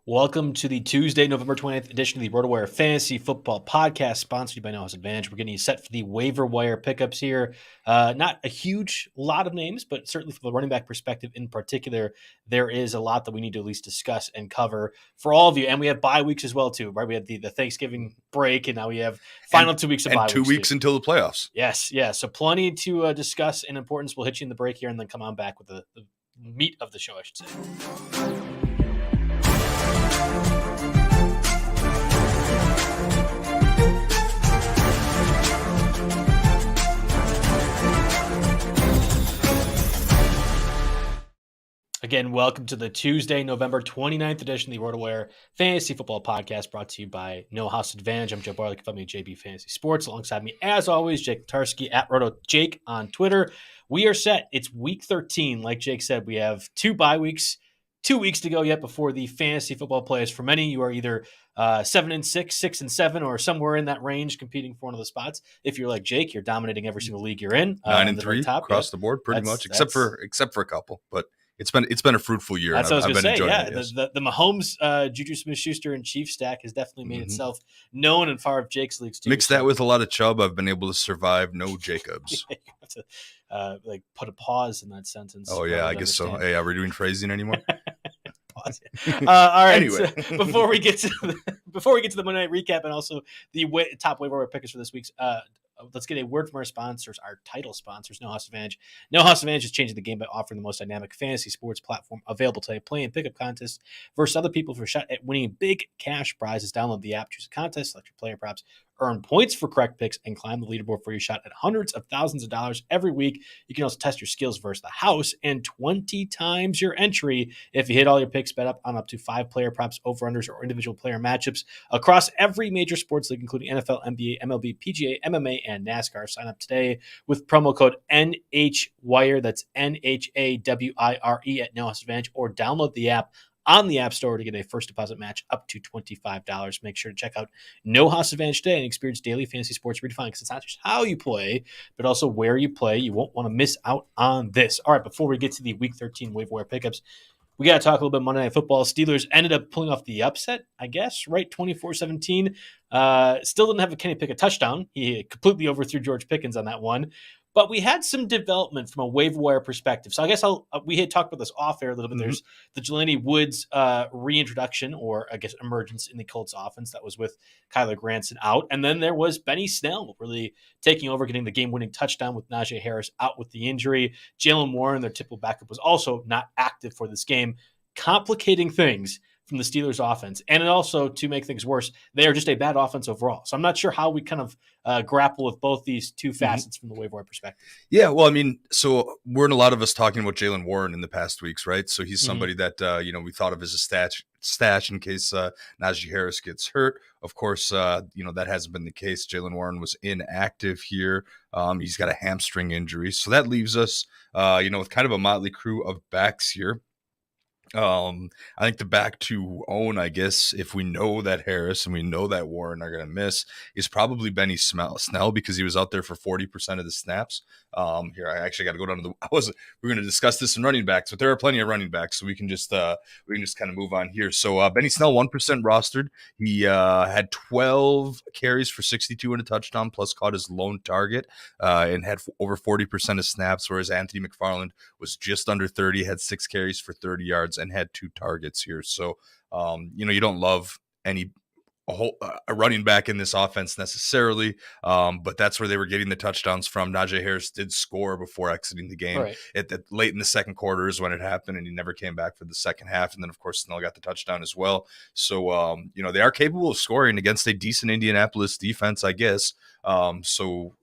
Welcome to the Tuesday, November 20th edition of the RotoWire Fantasy Football Podcast, sponsored by No House Advantage. We're getting you set for the waiver wire pickups here. Not a huge lot of names, but certainly from the running back perspective in particular, there is a lot that we need to at least discuss and cover for all of you. And we have bye weeks as well, too, right? We had the Thanksgiving break, and now we have final 2 weeks of bye weeks. And 2 weeks until the playoffs. Yes. So plenty to discuss in importance. We'll hit you in the break here and then come on back with the meat of the show, I should say. Again, welcome to the Tuesday, November 29th edition of the RotoWire Fantasy Football Podcast, brought to you by No House Advantage. I'm Joe Bartel, follow me at JB Fantasy Sports. Alongside me, as always, Jake Letarski at RotoJake on Twitter. We are set. It's week 13. Like Jake said, we have 2 bye weeks, 2 weeks to go yet before the fantasy football players. For many, you are either 7-6, 6-7, or somewhere in that range competing for one of the spots. If you're like Jake, you're dominating every single league you're in. 9-3 across the board, pretty much, except for a couple, but it's been a fruitful year. That's what I was going to say. Yeah, it, the Mahomes, Juju Smith-Schuster, and Chiefs stack has definitely made itself known in far of Jake's leagues too. Mix that with a lot of Chubb, I've been able to survive no Jacobs. You have to put a pause in that sentence. Oh yeah, I guess so. Hey, are we doing phrasing anymore? Pause it. All right. Anyway, so before we get to the Monday night recap and also the top waiver wire pickers for this week's. Let's get a word from our sponsors, our title sponsors, No House Advantage. No House Advantage is changing the game by offering the most dynamic fantasy sports platform available today. Play and pickup contests versus other people for a shot at winning big cash prizes. Download the app, choose a contest, select your player props, earn points for correct picks, and climb the leaderboard for your shot at hundreds of thousands of dollars every week. You can also test your skills versus the house and 20 times your entry if you hit all your picks, bet up on up to 5 player props, over-unders, or individual player matchups across every major sports league, including NFL, NBA, MLB, PGA, MMA, and NASCAR. Sign up today with promo code NHWIRE. That's NHAWIRE at No House Advantage, or download the app on the App Store to get a first deposit match up to $25. Make sure to check out No House Advantage today and experience daily fantasy sports redefined, because it's not just how you play, but also where you play. You won't want to miss out on this. All right, before we get to the Week 13 waiver wire pickups, we got to talk a little bit Monday Night Football. Steelers ended up pulling off the upset, I guess, right? 24-17. Still didn't have a Kenny Pickett touchdown. He completely overthrew George Pickens on that one. But we had some development from a waiver wire perspective. So I guess we had talked about this off air a little bit. Mm-hmm. There's the Jelani Woods reintroduction, or I guess emergence in the Colts offense that was with Kyler Granson out. And then there was Benny Snell really taking over, getting the game-winning touchdown with Najee Harris out with the injury. Jalen Warren, their typical backup, was also not active for this game, complicating things from the Steelers offense. And it also, to make things worse, they are just a bad offense overall. So I'm not sure how we kind of grapple with both these two facets from the waiver wire perspective. Yeah, well, I mean, so we're in a lot of us talking about Jalen Warren in the past weeks, right? So he's somebody that, we thought of as a stash in case Najee Harris gets hurt. Of course, that hasn't been the case. Jalen Warren was inactive here. He's got a hamstring injury. So that leaves us, with kind of a motley crew of backs here. I think the back to own, I guess, if we know that Harris and we know that Warren are going to miss, is probably Benny Snell, because he was out there for 40% of the snaps. Here, I actually got to go down to we're going to discuss this in running backs, but there are plenty of running backs, so we can just kind of move on here. So Benny Snell, 1% rostered. He had 12 carries for 62 and a touchdown, plus caught his lone target, and had over 40% of snaps, whereas Anthony McFarland was just under 30, had 6 carries for 30 yards, and had 2 targets here. So, you don't love a running back in this offense necessarily, but that's where they were getting the touchdowns from. Najee Harris did score before exiting the game. Right. Late in the second quarter is when it happened, and he never came back for the second half. And then, of course, Snell got the touchdown as well. So, they are capable of scoring against a decent Indianapolis defense, I guess. So,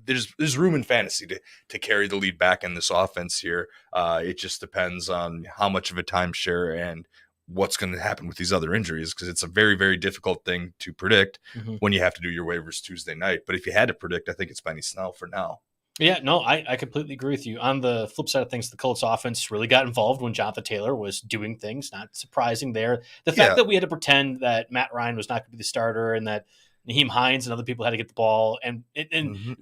there's room in fantasy to carry the lead back in this offense here. It just depends on how much of a timeshare and what's going to happen with these other injuries, because it's a very, very difficult thing to predict when you have to do your waivers Tuesday night. But if you had to predict, I think it's Benny Snell for now. Yeah, no, I completely agree with you. On the flip side of things, the Colts offense really got involved when Jonathan Taylor was doing things. Not surprising there. The fact that we had to pretend that Matt Ryan was not going to be the starter and that Naheem Hines and other people had to get the ball. And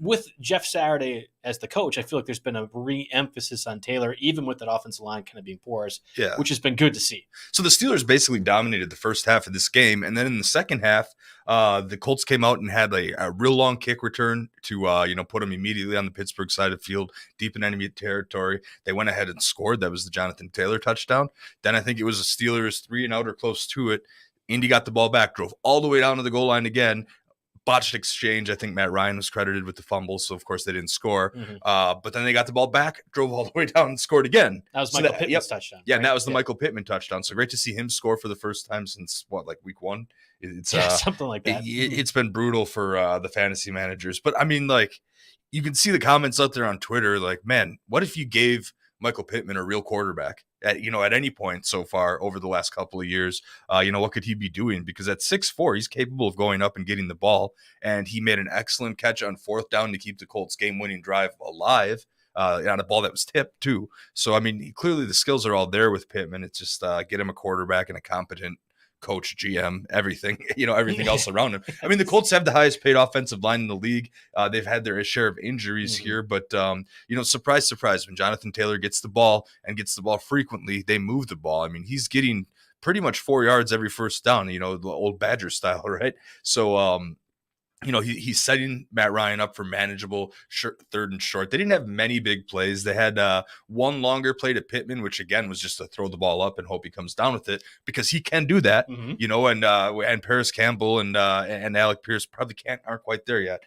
with Jeff Saturday as the coach, I feel like there's been a re-emphasis on Taylor, even with that offensive line kind of being porous, which has been good to see. So the Steelers basically dominated the first half of this game. And then in the second half, the Colts came out and had a real long kick return to, put them immediately on the Pittsburgh side of the field, deep in enemy territory. They went ahead and scored. That was the Jonathan Taylor touchdown. Then I think it was the Steelers 3-and-out or close to it. Indy got the ball back, drove all the way down to the goal line again. Botched exchange. I think Matt Ryan was credited with the fumble, so of course they didn't score. But then they got the ball back, drove all the way down, and scored again. That was Michael Pittman's touchdown. Yeah, right? And that was the Michael Pittman touchdown. So great to see him score for the first time since week 1. It's something like that. It's been brutal for the fantasy managers. But I mean, you can see the comments out there on Twitter, man, what if you gave Michael Pittman a real quarterback at any point so far over the last couple of years? What could he be doing? Because at 6'4", he's capable of going up and getting the ball. And he made an excellent catch on 4th down to keep the Colts game-winning drive alive on a ball that was tipped too. So, I mean, clearly the skills are all there with Pittman. It's just get him a quarterback and a competent coach, GM, everything, everything else around him. I mean, the Colts have the highest paid offensive line in the league. They've had their share of injuries here, but surprise, surprise, when Jonathan Taylor gets the ball and gets the ball frequently, they move the ball. I mean, he's getting pretty much 4 yards every first down, the old Badger style, right? So, he's setting Matt Ryan up for manageable 3rd and short. They didn't have many big plays. They had one longer play to Pittman, which again was just to throw the ball up and hope he comes down with it, because he can do that, and Paris Campbell and Alec Pierce probably aren't quite there yet,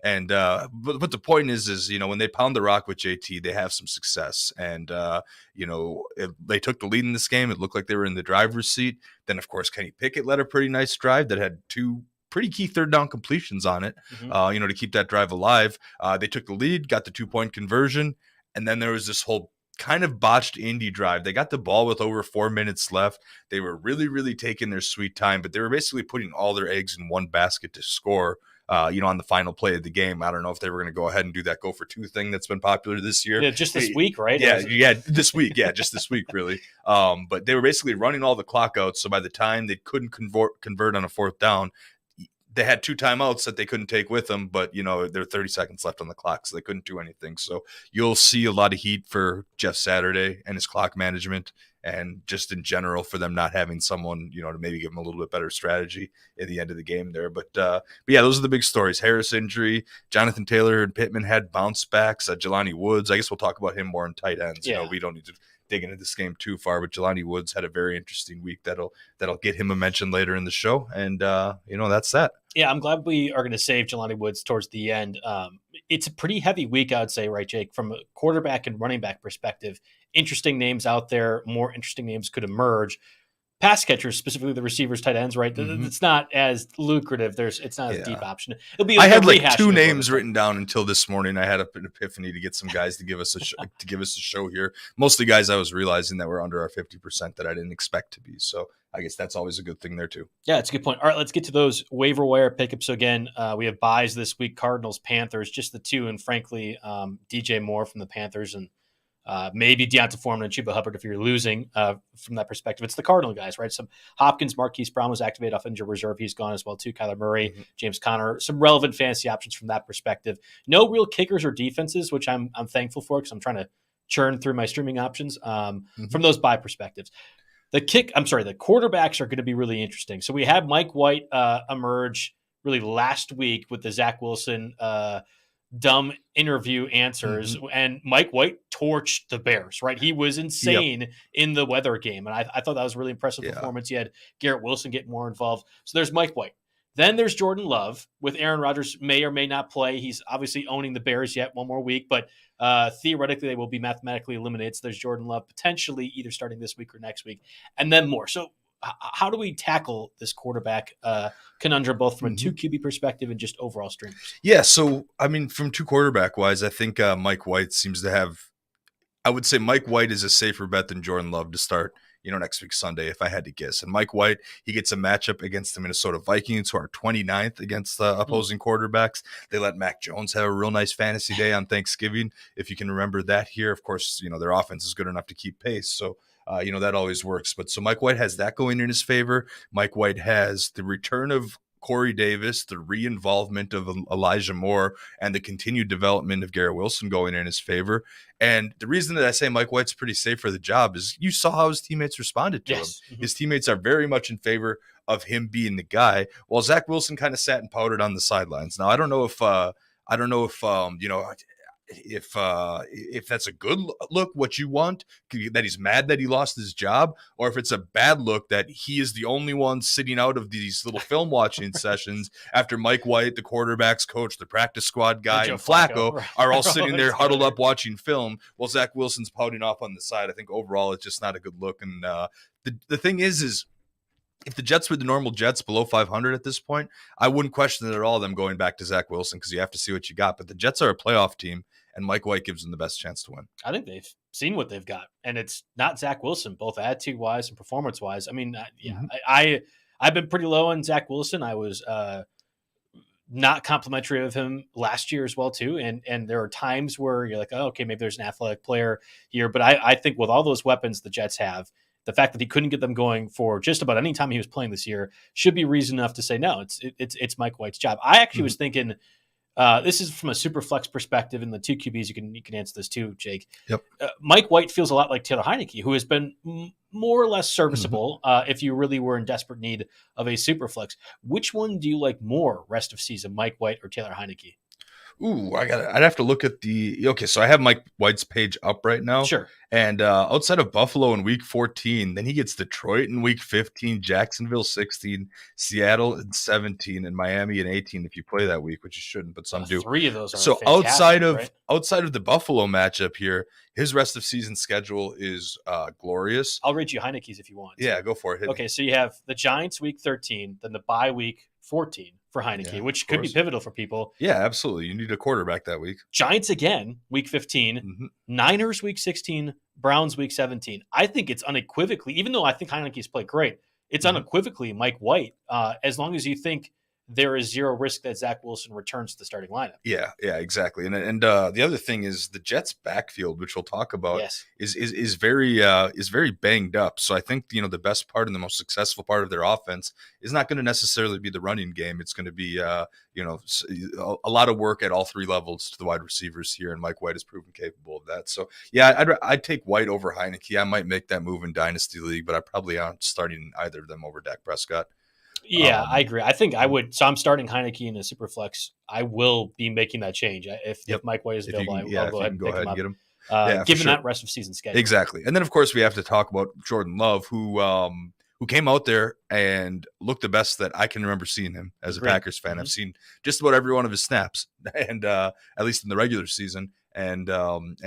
And but the point is when they pound the rock with JT, they have some success. And they took the lead in this game. It looked like they were in the driver's seat. Then of course Kenny Pickett led a pretty nice drive that had 2 pretty key 3rd down completions on it, to keep that drive alive. They took the lead, got the 2-point conversion, and then there was this whole kind of botched Indy drive. They got the ball with over 4 minutes left. They were really, really taking their sweet time, but they were basically putting all their eggs in one basket to score, on the final play of the game. I don't know if they were going to go ahead and do that go for 2 thing that's been popular this year. Yeah, just this week, right? Yeah, this week. Yeah, just this week, really. But they were basically running all the clock out, so by the time they couldn't convert on a 4th down, they had 2 timeouts that they couldn't take with them, but, there are 30 seconds left on the clock, so they couldn't do anything. So you'll see a lot of heat for Jeff Saturday and his clock management, and just in general for them not having someone, to maybe give them a little bit better strategy at the end of the game there. But yeah, those are the big stories. Harris injury, Jonathan Taylor and Pittman had bounce backs. Jelani Woods, I guess we'll talk about him more in tight ends. Yeah. We don't need to dig into this game too far, but Jelani Woods had a very interesting week that'll get him a mention later in the show. And, that's that. Yeah, I'm glad we are going to save Jelani Woods towards the end. It's a pretty heavy week, I would say, right, Jake? From a quarterback and running back perspective, interesting names out there, more interesting names could emerge. Pass catchers, specifically the receivers, tight ends, right? It's not as lucrative. It's not a deep option. It'll be. I had 2 names written down until this morning. I had an epiphany to get some guys to give us a show here. Mostly guys I was realizing that were under our 50% that I didn't expect to be. So I guess that's always a good thing there too. Yeah, it's a good point. All right, let's get to those waiver wire pickups. So again, we have buys this week: Cardinals, Panthers, just the 2, and frankly, DJ Moore from the Panthers and. Maybe Deonta Foreman and Chuba Hubbard if you're losing from that perspective. It's the Cardinal guys, right? Some Hopkins, Marquise Brown was activated off injured reserve. He's gone as well too. Kyler Murray, James Conner, some relevant fantasy options from that perspective. No real kickers or defenses, which I'm thankful for because I'm trying to churn through my streaming options from those buy perspectives. The quarterbacks are going to be really interesting. So we had Mike White emerge really last week with the Zach Wilson dumb interview answers, and Mike White torched the Bears, right? He was insane in the weather game, and I thought that was a really impressive performance. You had Garrett Wilson get more involved. So there's Mike White. Then there's Jordan Love with Aaron Rodgers may or may not play. He's obviously owning the Bears yet one more week, but theoretically they will be mathematically eliminated. So there's Jordan Love potentially either starting this week or next week, and then more. So how do we tackle this quarterback conundrum, both from a 2 QB perspective and just overall streamers? Yeah, so, I mean, from 2 quarterback-wise, I think Mike White seems to have – I would say Mike White is a safer bet than Jordan Love to start, next week Sunday, if I had to guess. And Mike White, he gets a matchup against the Minnesota Vikings, who are 29th against opposing quarterbacks. They let Mac Jones have a real nice fantasy day on Thanksgiving, if you can remember that here. Of course, their offense is good enough to keep pace, so – that always works. But so Mike White has that going in his favor. Mike White has the return of Corey Davis, the re-involvement of Elijah Moore, and the continued development of Garrett Wilson going in his favor. And the reason that I say Mike White's pretty safe for the job is you saw how his teammates responded to him. Mm-hmm. His teammates are very much in favor of him being the guy, while Zach Wilson kind of sat and powdered on the sidelines. Now, I don't know if if that's a good look, what you want, that he's mad that he lost his job, or if it's a bad look that he is the only one sitting out of these little film watching sessions after Mike White, the quarterback's coach, the practice squad guy, and Flacco are all sitting there huddled up watching film while Zach Wilson's pouting off on the side. I think overall it's just not a good look. And the thing is if the Jets were the normal Jets below 500 at this point, I wouldn't question it at all, them going back to Zach Wilson, because you have to see what you got. But the Jets are a playoff team, and Mike White gives them the best chance to win. I think they've seen what they've got, and it's not Zach Wilson, both attitude-wise and performance-wise. I mean, I've been pretty low on Zach Wilson. I was not complimentary of him last year as well, too. And there are times where you're like, oh, okay, maybe there's an athletic player here. But I think with all those weapons the Jets have, the fact that he couldn't get them going for just about any time he was playing this year should be reason enough to say, no, it's Mike White's job. I actually was thinking, this is from a super flex perspective, and the two QBs, you can answer this too, Jake. Yep. Mike White feels a lot like Taylor Heineke, who has been more or less serviceable if you really were in desperate need of a super flex. Which one do you like more rest of season, Mike White or Taylor Heineke? Ooh, I'd have to look at so I have Mike White's page up right now. Sure. And outside of Buffalo in week 14, then he gets Detroit in week 15, Jacksonville 16, Seattle in 17, and Miami in 18 if you play that week, which you shouldn't, but some do. 3 of those are so outside of the Buffalo matchup here, his rest of season schedule is glorious. I'll read you Heineke's if you want. Yeah, go for it. Okay, so you have the Giants week 13, then the bye week 14 for Heineke, which could be pivotal for people. Yeah, absolutely. You need a quarterback that week. Giants again, week 15, Niners week 16, Browns week 17. I think it's unequivocally, even though I think Heineke's played great, it's unequivocally Mike White, as long as you think there is zero risk that Zach Wilson returns to the starting lineup. Yeah, exactly. And the other thing is the Jets' backfield, which we'll talk about, is very banged up. So I think the best part and the most successful part of their offense is not going to necessarily be the running game. It's going to be a lot of work at all 3 levels to the wide receivers here, and Mike White has proven capable of that. So yeah, I'd take White over Heineke. I might make that move in Dynasty League, but I probably aren't starting either of them over Dak Prescott. Yeah, I agree. I think I would. So I'm starting Heineke in a super flex. I will be making that change if Mike White is available. I'll go ahead and pick him up. Get him. Given that rest of season schedule. Exactly. And then of course we have to talk about Jordan Love, who came out there and looked the best that I can remember seeing him as a Packers fan. I've seen just about every one of his snaps, and at least in the regular season. And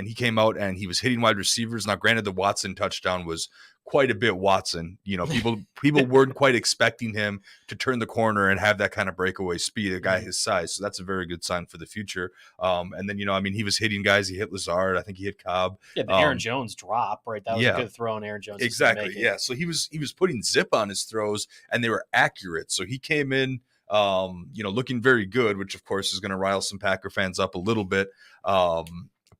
he came out and he was hitting wide receivers. Now, granted, the Watson touchdown was quite a bit Watson. People weren't quite expecting him to turn the corner and have that kind of breakaway speed, a guy his size. So that's a very good sign for the future. And then, he was hitting guys. He hit Lazard. I think he hit Cobb. Yeah, the Aaron Jones drop, right? That was a good throw on Aaron Jones. Exactly, yeah. So he was putting zip on his throws, and they were accurate. So he came in, looking very good, which of course is going to rile some Packer fans up a little bit.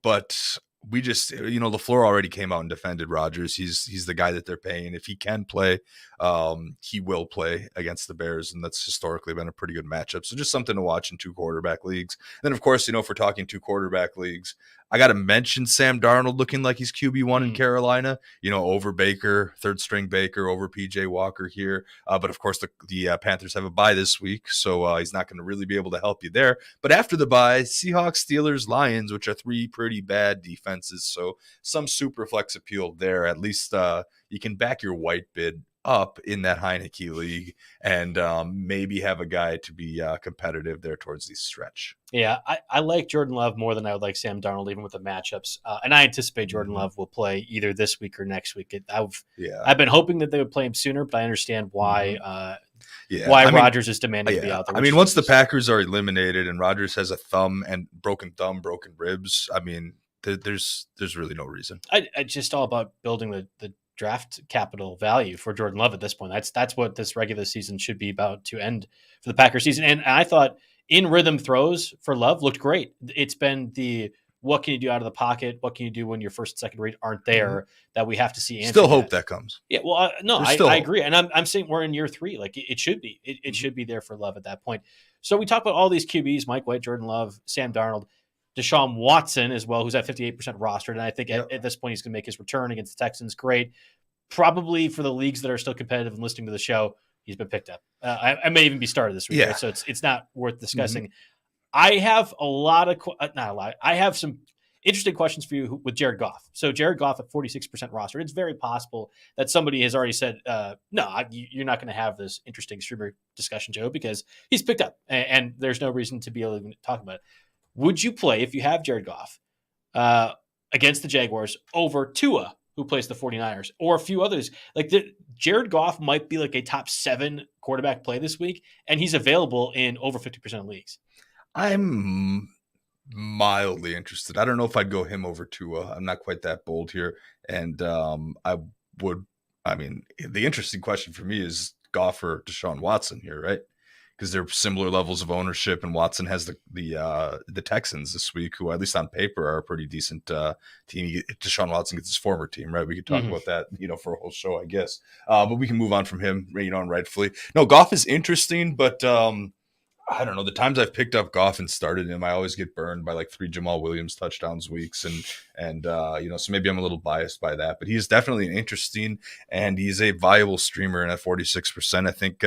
But we just, LaFleur already came out and defended Rodgers. He's the guy that they're paying. If he can play, he will play against the Bears, and that's historically been a pretty good matchup. So just something to watch in 2 quarterback leagues. And then, of course, if we're talking 2 quarterback leagues, I got to mention Sam Darnold looking like he's QB1 in Carolina, over Baker, 3rd string Baker, over PJ Walker here. But of course, the Panthers have a bye this week, so he's not going to really be able to help you there. But after the bye, Seahawks, Steelers, Lions, which are 3 pretty bad defenses. So some super flex appeal there. At least you can back your White bid up in that Heineke league and maybe have a guy to be competitive there towards the stretch. Yeah, I like Jordan Love more than I would like Sam Darnold, even with the matchups. And I anticipate Jordan Love will play either this week or next week. I've been hoping that they would play him sooner, but I understand why Rodgers is demanding to be out there. Once the Packers are eliminated and Rodgers has a broken thumb, broken ribs, there's really no reason. I just all about building the draft capital value for Jordan Love at this point. That's what this regular season should be about to end for the Packers season. And I thought in rhythm throws for Love looked great. It's been the what can you do out of the pocket? What can you do when your first and second read aren't there that we have to see answered Still hope yet? that comes. Yeah, well, no, There's I agree. And I'm saying we're in year 3. Like it should be. It should be there for Love at that point. So we talk about all these QBs, Mike White, Jordan Love, Sam Darnold, Deshaun Watson as well, who's at 58% rostered. And I think at this point he's going to make his return against the Texans. Great. Probably for the leagues that are still competitive and listening to the show, he's been picked up. I may even be started this week, right? So it's not worth discussing. I have a lot of not a lot. I have some interesting questions for you with Jared Goff. So Jared Goff at 46% roster. It's very possible that somebody has already said, no, you're not going to have this interesting streamer discussion, Joe, because he's picked up and there's no reason to be able to talk about it. Would you play, if you have Jared Goff, against the Jaguars over Tua, who plays the 49ers, or a few others? Like Jared Goff might be like a top 7 quarterback play this week, and he's available in over 50% of leagues. I'm mildly interested. I don't know if I'd go him over Tua. I'm not quite that bold here. And the interesting question for me is Goff or Deshaun Watson here, right? Because they're similar levels of ownership, and Watson has the Texans this week, who at least on paper are a pretty decent team. Deshaun Watson gets his former team, right? We could talk about that, for a whole show, I guess. But we can move on from him, and rightfully. No, Goff is interesting, but I don't know. The times I've picked up Goff and started him, I always get burned by like 3 Jamal Williams touchdowns weeks, and so maybe I'm a little biased by that. But he's definitely interesting, and he's a viable streamer. And at 46%, I think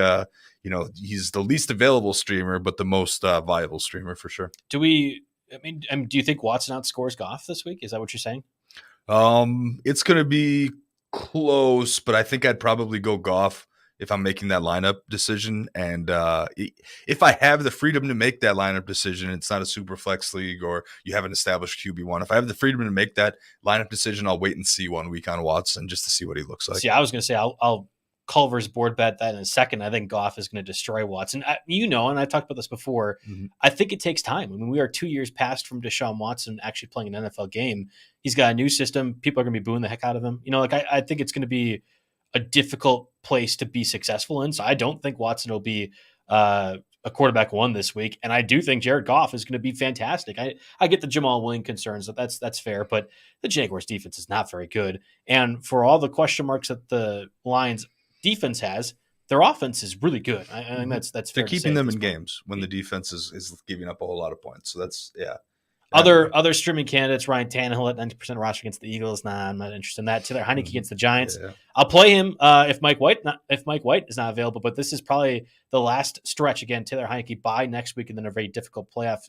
he's the least available streamer, but the most viable streamer for sure. Do you think Watson outscores Goff this week? Is that what you're saying? It's going to be close, but I think I'd probably go Goff if I'm making that lineup decision. And if I have the freedom to make that lineup decision, it's not a super flex league or you have an established QB1. If I have the freedom to make that lineup decision, I'll wait and see 1 week on Watson just to see what he looks like. See, I was going to say I'll Culver's board bet that in a second. I think Goff is going to destroy Watson. And I talked about this before. I think it takes time. I mean, we are 2 years past from Deshaun Watson actually playing an NFL game. He's got a new system. People are going to be booing the heck out of him. I think it's going to be a difficult place to be successful in. So I don't think Watson will be a quarterback 1 this week. And I do think Jared Goff is going to be fantastic. I get the Jamal Williams concerns. That's fair, but the Jaguars defense is not very good. And for all the question marks that the Lions defense has, their offense is really good. I think that's fair. They're keeping them in games when the defense is giving up a whole lot of points. So that's, yeah. Other streaming candidates, Ryan Tannehill at 90% roster against the Eagles. Nah, I'm not interested in that. Taylor Heineke against the Giants. Yeah. I'll play him if Mike White is not available. But this is probably the last stretch. Again, Taylor Heineke bye next week, and then a very difficult playoff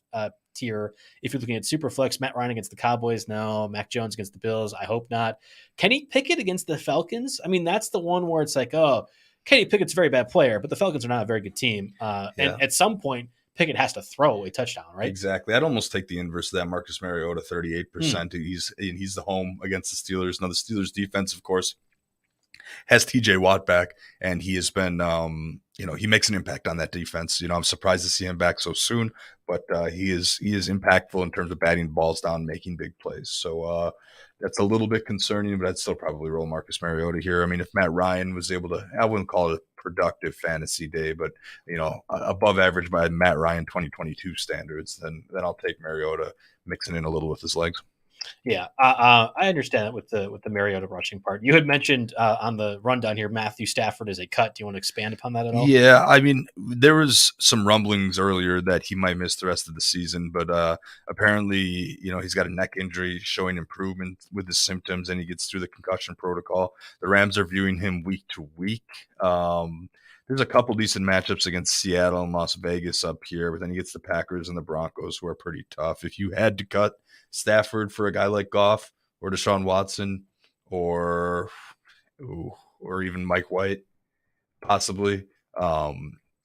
tier. If you're looking at Superflex, Matt Ryan against the Cowboys, no. Mac Jones against the Bills, I hope not. Kenny Pickett against the Falcons. I mean, that's the one where it's like, oh, Kenny Pickett's a very bad player, but the Falcons are not a very good team. And at some point, Pickett has to throw a touchdown, right? Exactly. I'd almost take the inverse of that. Marcus Mariota, 38%. He's the home against the Steelers. Now, the Steelers defense, of course, has TJ Watt back, and he has been, he makes an impact on that defense. I'm surprised to see him back so soon, but he is impactful in terms of batting balls down, making big plays. So that's a little bit concerning, but I'd still probably roll Marcus Mariota here. I mean, if Matt Ryan was able to, I wouldn't call it a productive fantasy day, but above average by Matt Ryan 2022 standards, then I'll take Mariota mixing in a little with his legs. Yeah, I understand that with the Mariota rushing part. You had mentioned on the rundown here, Matthew Stafford is a cut. Do you want to expand upon that at all? Yeah, I mean, there was some rumblings earlier that he might miss the rest of the season, but apparently, he's got a neck injury showing improvement with his symptoms, and he gets through the concussion protocol. The Rams are viewing him week to week. There's a couple decent matchups against Seattle and Las Vegas up here, but then he gets the Packers and the Broncos, who are pretty tough. If you had to cut Stafford for a guy like Goff or Deshaun Watson or even Mike White, possibly,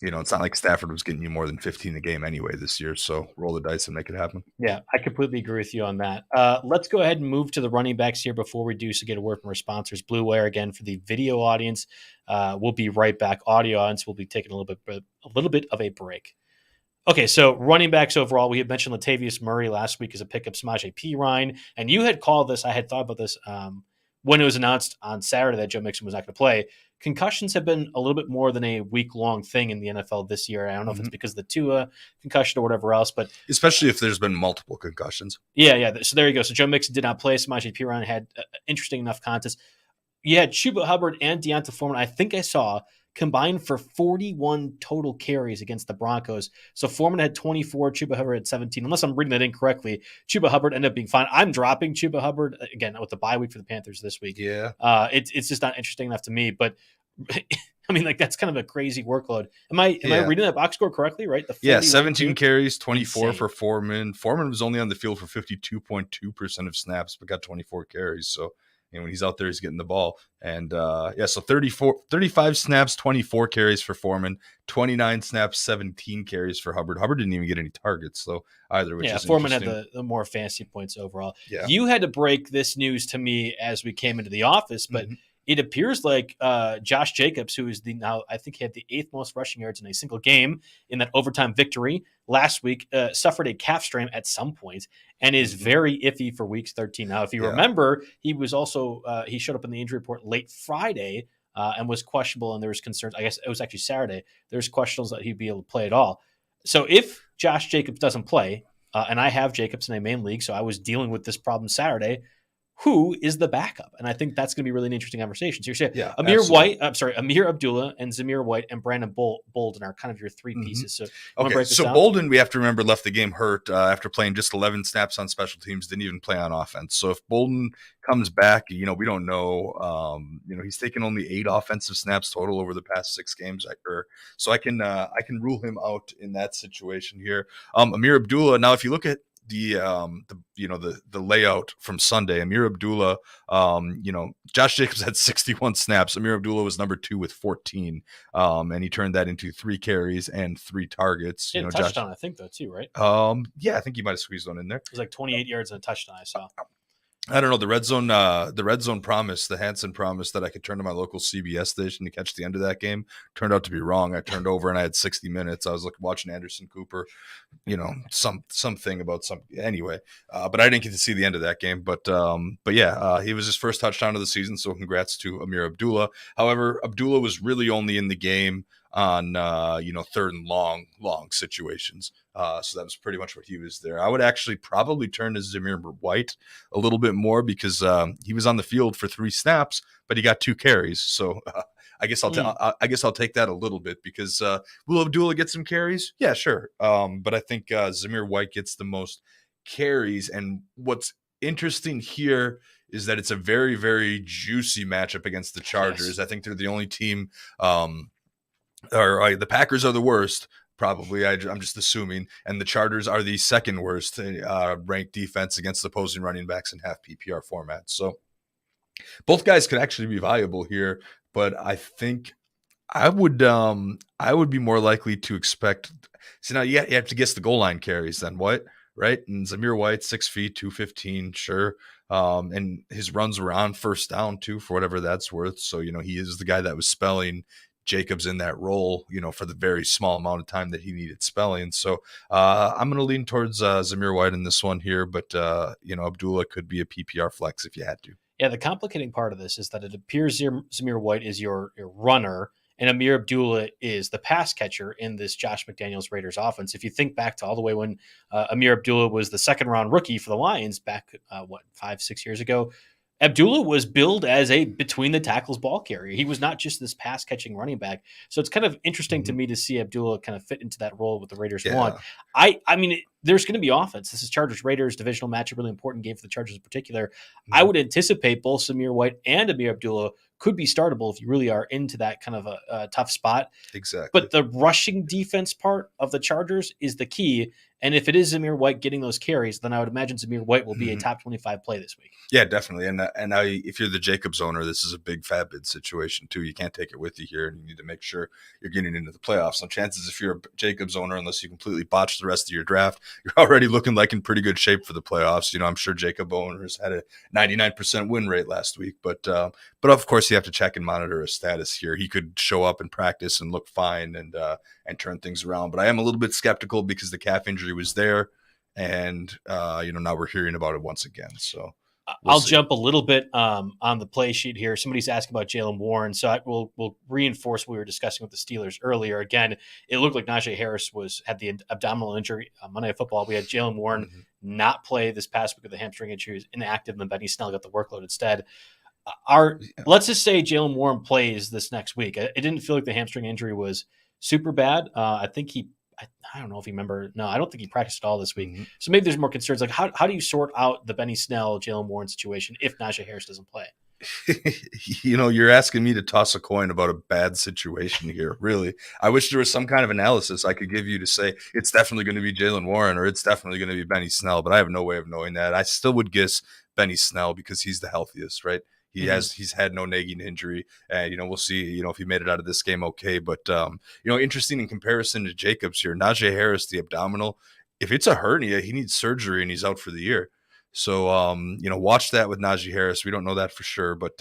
it's not like Stafford was getting you more than 15 a game anyway this year. So roll the dice and make it happen. Yeah, I completely agree with you on that. Let's go ahead and move to the running backs here before we do, so get a word from our sponsors. Blue Wire, again, for the video audience. We'll be right back. Audio audience, we'll be taking a little bit of a break. Okay, so running backs overall, we had mentioned Latavius Murray last week as a pickup, Samaje Perine, and you had called this. I had thought about this when it was announced on Saturday that Joe Mixon was not going to play, concussions have been a little bit more than a week-long thing in the NFL this year. I don't know if it's because of the Tua concussion or whatever else, but especially if there's been multiple concussions. Yeah. So there you go. So Joe Mixon did not play. Samaje Perine had interesting enough contest. You had Chuba Hubbard and Deonta Foreman, I think I saw, combined for 41 total carries against the Broncos. So Foreman had 24, Chuba Hubbard had 17. Unless I'm reading that incorrectly, Chuba Hubbard ended up being fine. I'm dropping Chuba Hubbard, again, with the bye week for the Panthers this week. Yeah. It's just not interesting enough to me. But, I mean, like, that's kind of a crazy workload. Am I reading that box score correctly, right? 17 carries, 24 for Foreman. Foreman was only on the field for 52.2% of snaps, but got 24 carries. So, when he's out there, he's getting the ball. And, so 35 snaps, 24 carries for Foreman, 29 snaps, 17 carries for Hubbard. Hubbard didn't even get any targets, so either, which is Foreman had the more fantasy points overall. Yeah. You had to break this news to me as we came into the office, but it appears like Josh Jacobs, who is I think he had the 8th most rushing yards in a single game in that overtime victory last week, suffered a calf strain at some point and is very iffy for weeks 13. Now, if you remember, he was also he showed up in the injury report late Friday and was questionable, and there was concerns. I guess it was actually Saturday. There's questions that he'd be able to play at all. So if Josh Jacobs doesn't play, and I have Jacobs in a main league, so I was dealing with this problem Saturday, who is the backup? And I think that's going to be really an interesting conversation. So you're saying Amir Abdullah and Zamir White and Brandon Bolden are kind of your three pieces. So Bolden, we have to remember, left the game hurt after playing just 11 snaps on special teams, didn't even play on offense. So if Bolden comes back, we don't know. He's taken only 8 offensive snaps total over the past 6 games. So I can rule him out in that situation here. Amir Abdullah. Now, if you look at the layout from Sunday, Amir Abdullah, Josh Jacobs had 61 snaps. Amir Abdullah was number 2 with 14. And he turned that into 3 carries and 3 targets. He had a touchdown, I think, though, too, right? I think he might have squeezed one in there. It was like 28 yards and a touchdown, I saw. I don't know, the red zone promise, the Hanson promise that I could turn to my local CBS station to catch the end of that game turned out to be wrong. I turned over and I had 60 minutes. I was watching Anderson Cooper, something about anyway. But I didn't get to see the end of that game. But he was his first touchdown of the season. So congrats to Amir Abdullah. However, Abdullah was really only in the game on 3rd and long situations. So that was pretty much what he was there. I would actually probably turn to Zamir White a little bit more because he was on the field for 3 snaps, but he got 2 carries. So I guess I'll take that a little bit because will Abdullah get some carries? Yeah, sure. But I think Zamir White gets the most carries. And what's interesting here is that it's a very, very juicy matchup against the Chargers. Yes. I think they're the only team the Packers are the worst, probably. I'm just assuming. And the Chargers are the second worst ranked defense against opposing running backs in half PPR format. So both guys could actually be viable here, but I think I would be more likely to expect. So now you have to guess the goal line carries then. What? Right? And Zamir White, 6 feet, 215, sure. And his runs were on first down too, for whatever that's worth. So, he is the guy that was spelling Jacobs in that role, for the very small amount of time that he needed spelling. So I'm going to lean towards Zamir White in this one here, but Abdullah could be a PPR flex if you had to. Yeah, the complicating part of this is that it appears Zamir White is your runner and Amir Abdullah is the pass catcher in this Josh McDaniels Raiders offense. If you think back to all the way when Amir Abdullah was the second-round rookie for the Lions back, 5-6 years ago, Abdullah was billed as a between-the-tackles ball carrier. He was not just this pass-catching running back. So it's kind of interesting to me to see Abdullah kind of fit into that role with the Raiders want. I mean, there's going to be offense. This is Chargers-Raiders divisional matchup, really important game for the Chargers in particular. I would anticipate both Zamir White and Amir Abdullah could be startable if you really are into that kind of a tough spot. Exactly. But the rushing defense part of the Chargers is the key. And if it is Zamir White getting those carries, then I would imagine Zamir White will be a top 25 play this week. Yeah, definitely. And if you're the Jacobs owner, this is a big FAAB bid situation too. You can't take it with you here, and you need to make sure you're getting into the playoffs. So chances, if you're a Jacobs owner, unless you completely botch the rest of your draft, you're already looking like in pretty good shape for the playoffs. I'm sure Jacob owners had a 99% win rate last week, but of course you have to check and monitor his status here. He could show up in practice and look fine and turn things around. But I am a little bit skeptical because the calf injury was there, and now we're hearing about it once again. So We'll I'll see. jump a little bit on the play sheet here. Somebody's asking about Jalen Warren, so we'll reinforce what we were discussing with the Steelers earlier. Again, it looked like Najee Harris had the abdominal injury on Monday Night Football. We had Jalen Warren not play this past week with the hamstring injury. He was inactive, and then Benny Snell got the workload instead. Let's just say Jalen Warren plays this next week. It didn't feel like the hamstring injury was super bad. I think I don't know if you remember. No, I don't think he practiced at all this week. So maybe there's more concerns. Like how do you sort out the Benny Snell, Jalen Warren situation if Najee Harris doesn't play? You're asking me to toss a coin about a bad situation here. Really, I wish there was some kind of analysis I could give you to say it's definitely going to be Jalen Warren or it's definitely going to be Benny Snell, but I have no way of knowing that. I still would guess Benny Snell because he's the healthiest, right? He's had no nagging injury, and we'll see. If he made it out of this game, okay. But interesting in comparison to Jacobs here, Najee Harris, the abdominal. If it's a hernia, he needs surgery and he's out for the year. So watch that with Najee Harris. We don't know that for sure, but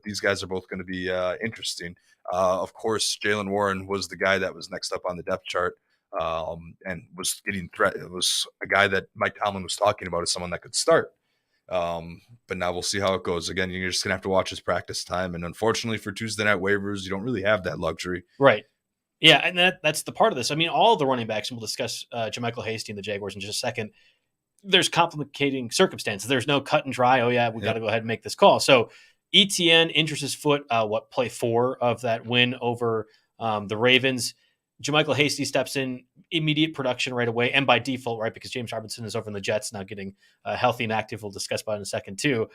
these guys are both going to be interesting. Of course, Jalen Warren was the guy that was next up on the depth chart. And was getting threat. It was a guy that Mike Tomlin was talking about as someone that could start. But now we'll see how it goes. Again, you're just gonna have to watch his practice time, and unfortunately for Tuesday night waivers, you don't really have that luxury. Right. Yeah, and that's the part of this. I mean, all of the running backs, and we'll discuss JaMychal Hasty and the Jaguars in just a second. There's complicating circumstances. There's no cut and dry. Oh yeah, we got to go ahead and make this call. So ETN injures his foot. Play 4 of that win over the Ravens. JaMychal Hasty steps in, immediate production right away, and by default, right, because James Robinson is over in the Jets now getting healthy and active. We'll discuss about it in a second too.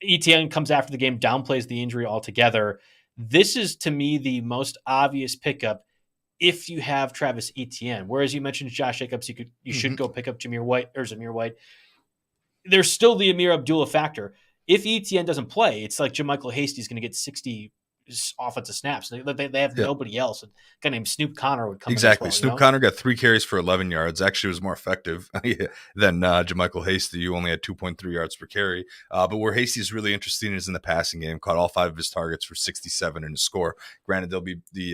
ETN comes after the game, downplays the injury altogether. This is, to me, the most obvious pickup if you have Travis Etienne. Whereas you mentioned Josh Jacobs, you should go pick up Zamir White. There's still the Amir Abdullah factor. If Etienne doesn't play, it's like JaMychal Hasty is going to get 60 offensive snaps. They have nobody else. A guy named Snoop Connor would come exactly. in as well, Snoop Connor got 3 carries for 11 yards. Actually, was more effective than JaMychal Hasty. You only had 2.3 yards per carry. But where Hasty is really interesting is in the passing game. Caught all 5 of his targets for 67 in a score. Granted, they'll be the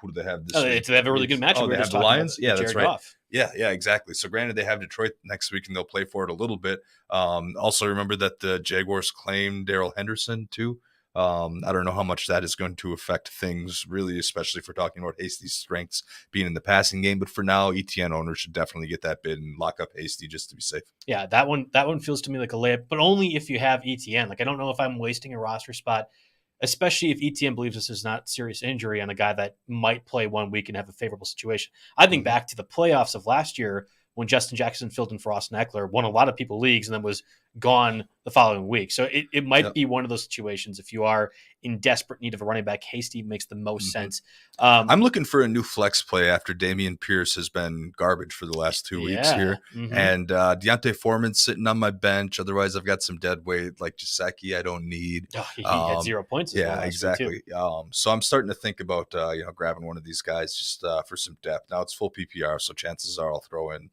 who do they have this week? They have a really good matchup. They have the Lions. Yeah, that's right. Goff. Yeah, exactly. So granted, they have Detroit next week, and they'll play for it a little bit. Also, remember that the Jaguars claimed Darrell Henderson too. I don't know how much that is going to affect things, really, especially if we're talking about Hasty's strengths being in the passing game. But for now, ETN owners should definitely get that bid and lock up Hasty just to be safe. Yeah, that one feels to me like a layup, but only if you have ETN. Like, I don't know if I'm wasting a roster spot, especially if ETN believes this is not serious injury on a guy that might play 1 week and have a favorable situation. I think back to the playoffs of last year when Justin Jackson filled in for Austin Eckler, won a lot of people leagues, and then was gone the following week. So it might be one of those situations. If you are in desperate need of a running back, Hasty makes the most sense. I'm looking for a new flex play after Dameon Pierce has been garbage for the last 2 weeks here. And Deontay Foreman's sitting on my bench. Otherwise, I've got some dead weight like Gesicki I don't need. He had 0 points. Yeah, exactly. So I'm starting to think about grabbing one of these guys just for some depth. Now it's full PPR, so chances are I'll throw in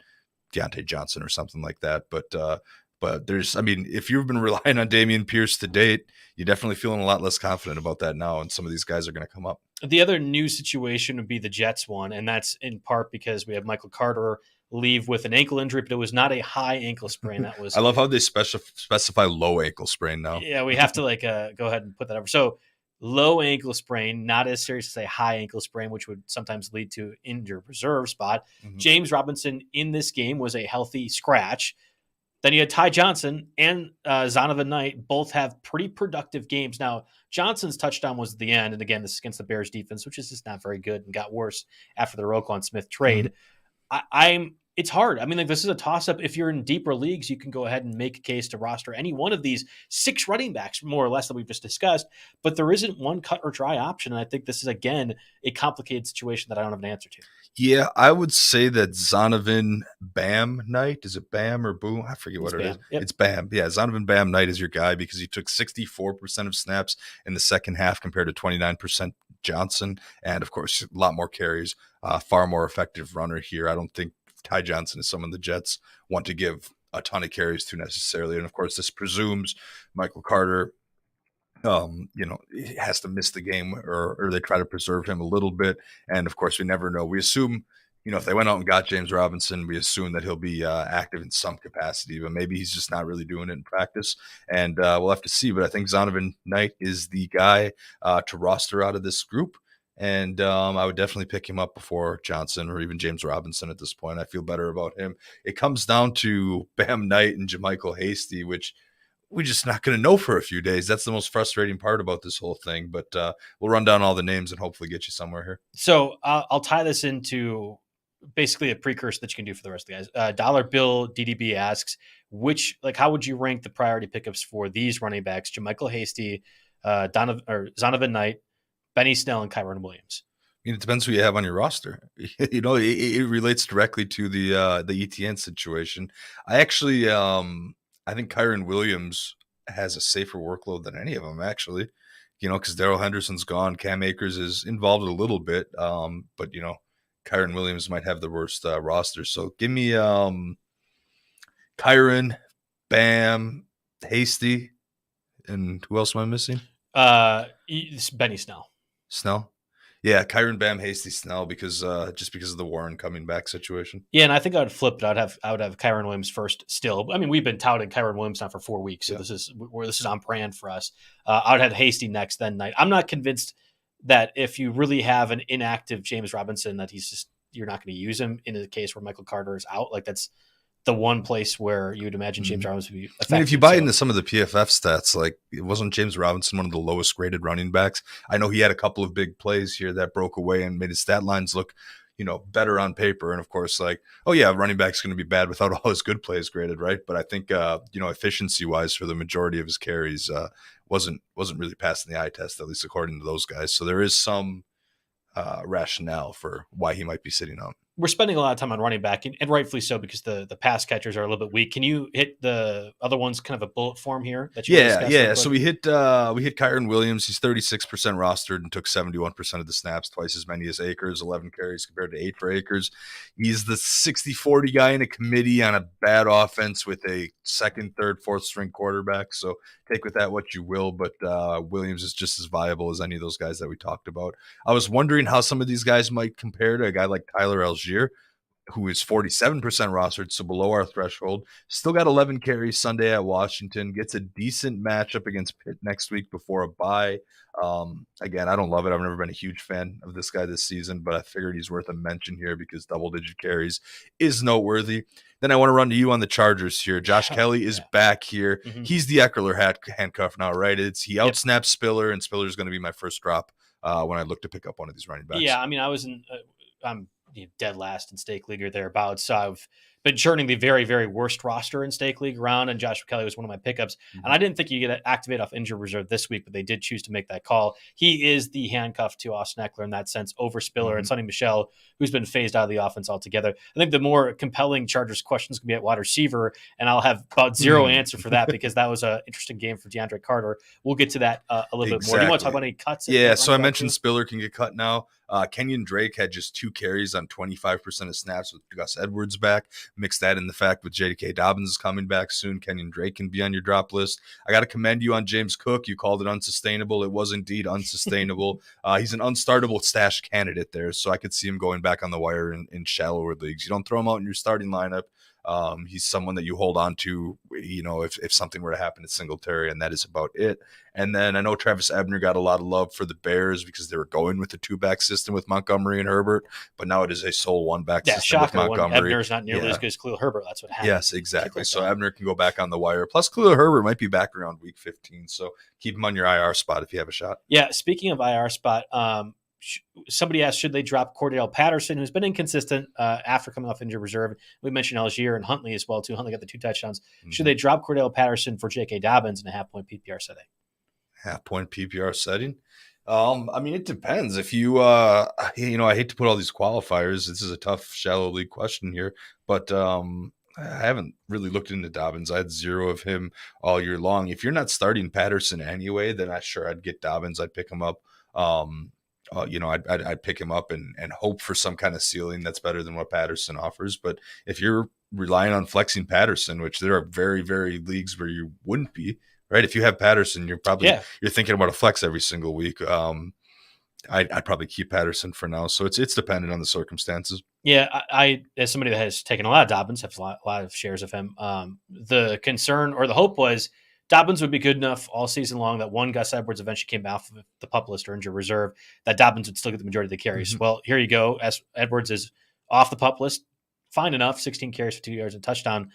Deontay Johnson or something like that. But there's, if you've been relying on Dameon Pierce to date, you're definitely feeling a lot less confident about that now. And some of these guys are going to come up. The other new situation would be the Jets one. And that's in part because we have Michael Carter leave with an ankle injury, but it was not a high ankle sprain. That was, I love how they specify low ankle sprain now. Yeah. We have to go ahead and put that over. So low ankle sprain, not as serious as a high ankle sprain, which would sometimes lead to injured reserve spot. James Robinson in this game was a healthy scratch. Then you had Ty Johnson and Zonovan Knight both have pretty productive games. Now, Johnson's touchdown was at the end. And again, this is against the Bears defense, which is just not very good and got worse after the Roquan Smith trade. It's hard. This is a toss-up. If you're in deeper leagues, you can go ahead and make a case to roster any one of these 6 running backs, more or less, that we've just discussed. But there isn't one cut or dry option. And I think this is, again, a complicated situation that I don't have an answer to. Yeah, I would say that Zonovan Bam Knight, is it Bam or Boom? I forget what it is. Yep. It's Bam. Yeah, Zonovan Bam Knight is your guy because he took 64% of snaps in the second half compared to 29% Johnson. And, of course, a lot more carries, far more effective runner here. I don't think Ty Johnson is someone the Jets want to give a ton of carries to necessarily. And, of course, this presumes Michael Carter has to miss the game or they try to preserve him a little bit. And of course, we never know. We assume if they went out and got James Robinson, we assume that he'll be active in some capacity, but maybe he's just not really doing it in practice. And we'll have to see. But I think Zonovan Knight is the guy to roster out of this group. And I would definitely pick him up before Johnson or even James Robinson at this point. I feel better about him. It comes down to Bam Knight and JaMychal Hasty, which we're just not going to know for a few days. That's the most frustrating part about this whole thing. But we'll run down all the names and hopefully get you somewhere here. So I'll tie this into basically a precursor that you can do for the rest of the guys. Dollar Bill DDB asks, how would you rank the priority pickups for these running backs? JaMychal Hasty, Zonovan Knight, Benny Snell, and Kyron Williams. I mean, it depends who you have on your roster. It relates directly to the ETN situation. I actually, I think Kyron Williams has a safer workload than any of them, actually. Because Darrell Henderson's gone, Cam Akers is involved a little bit, but Kyron Williams might have the worst roster. So give me Kyron, Bam, Hasty, and who else am I missing? Benny Snell. Snell? Yeah, Kyron, Bam, Hasty, Snell, because because of the Warren coming back situation. Yeah, and I think I would flip it. I would have Kyron Williams first still. I mean, we've been touting Kyron Williams now for 4 weeks, so this is on brand for us. I would have Hasty next, then Knight. I'm not convinced that if you really have an inactive James Robinson, that you're not going to use him in a case where Michael Carter is out. Like that's the one place where you would imagine James Robinson would be effective. I mean, if you buy into some of the PFF stats, like it wasn't James Robinson one of the lowest graded running backs. I know he had a couple of big plays here that broke away and made his stat lines look, better on paper. And of course, running back's going to be bad without all his good plays graded, right? But I think, efficiency wise for the majority of his carries wasn't really passing the eye test, at least according to those guys. So there is some rationale for why he might be sitting out. We're spending a lot of time on running back, and rightfully so, because the pass catchers are a little bit weak. Can you hit the other ones kind of a bullet form here? Yeah. So we hit Kyron Williams. He's 36% rostered and took 71% of the snaps, twice as many as Akers, 11 carries compared to 8 for Akers. He's the 60-40 guy in a committee on a bad offense with a second, third, fourth string quarterback. So take with that what you will, but Williams is just as viable as any of those guys that we talked about. I was wondering how some of these guys might compare to a guy like Tyler Algier, who is 47% rostered, so below our threshold. Still got 11 carries Sunday at Washington. Gets a decent matchup against Pitt next week before a bye. Again, I don't love it. I've never been a huge fan of this guy this season, but I figured he's worth a mention here because double-digit carries is noteworthy. Then I want to run to you on the Chargers here. Josh Kelly is back here. Mm-hmm. He's the Eckler handcuff now, right? He outsnaps Spiller, and Spiller is going to be my first drop when I look to pick up one of these running backs. Yeah, I mean, I'm dead last in stake league or thereabouts. So I've been churning the very, very worst roster in stake league around, and Josh Kelly was one of my pickups. Mm-hmm. And I didn't think you get activate off injured reserve this week, but they did choose to make that call. He is the handcuff to Austin Eckler in that sense over Spiller and Sonny Michel, who's been phased out of the offense altogether. I think the more compelling Chargers questions can be at wide receiver, and I'll have about zero answer for that because that was an interesting game for DeAndre Carter. We'll get to that a little bit more. Do you want to talk about any cuts? Yeah, so I mentioned Spiller can get cut now. Kenyon Drake had just 2 carries on 25% of snaps with Gus Edwards back. Mix that in the fact with J.K. Dobbins is coming back soon. Kenyon Drake can be on your drop list. I got to commend you on James Cook. You called it unsustainable. It was indeed unsustainable. He's an unstartable stash candidate there, so I could see him going back on the wire in shallower leagues. You don't throw him out in your starting lineup. He's someone that you hold on to, if something were to happen at Singletary, and that is about it. And then I know Travis Ebner got a lot of love for the Bears because they were going with the 2-back system with Montgomery and Herbert, but now it is a sole 1-back system with Montgomery. Ebner's not nearly as good as Khalil Herbert. That's what happened. Yes, exactly. So Ebner can go back on the wire. Plus, Khalil Herbert might be back around week 15, so keep him on your IR spot if you have a shot. Yeah, speaking of IR spot, somebody asked, should they drop Cordell Patterson, who's been inconsistent after coming off injured reserve? We mentioned Algier and Huntley as well, too. Huntley got the 2 touchdowns. Mm-hmm. Should they drop Cordell Patterson for J.K. Dobbins in a half-point PPR setting? Half-point PPR setting? I mean, it depends. If you, I hate to put all these qualifiers. This is a tough, shallow league question here, but I haven't really looked into Dobbins. I had 0 of him all year long. If you're not starting Patterson anyway, then I'd get Dobbins. I'd pick him up. I'd pick him up and hope for some kind of ceiling that's better than what Patterson offers. But if you're relying on flexing Patterson, which there are very, very leagues where you wouldn't be, right? If you have Patterson, you're probably you're thinking about a flex every single week. I'd probably keep Patterson for now. So it's dependent on the circumstances. Yeah, I as somebody that has taken a lot of Dobbins, have a lot of shares of him. The concern or the hope was Dobbins would be good enough all season long that one Gus Edwards eventually came off of the PUP list or injured reserve, that Dobbins would still get the majority of the carries. Mm-hmm. Well, here you go. As Edwards is off the PUP list, fine enough, 16 carries for 2 yards and touchdown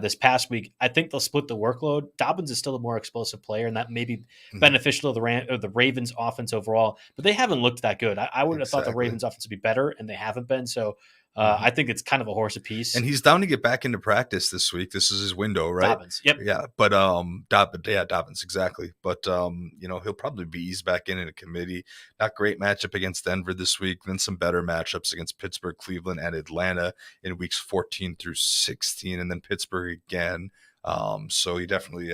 this past week. I think they'll split the workload. Dobbins is still a more explosive player, and that may be beneficial to the Ravens offense overall, but they haven't looked that good. I would have thought the Ravens offense would be better, and they haven't been. So I think it's kind of a horse apiece. And he's down to get back into practice this week. This is his window, right? Dobbins, yep. Yeah, but Dobbins, exactly. But he'll probably be eased back in a committee. Not great matchup against Denver this week. Then some better matchups against Pittsburgh, Cleveland, and Atlanta in weeks 14 through 16, and then Pittsburgh again. So he definitely,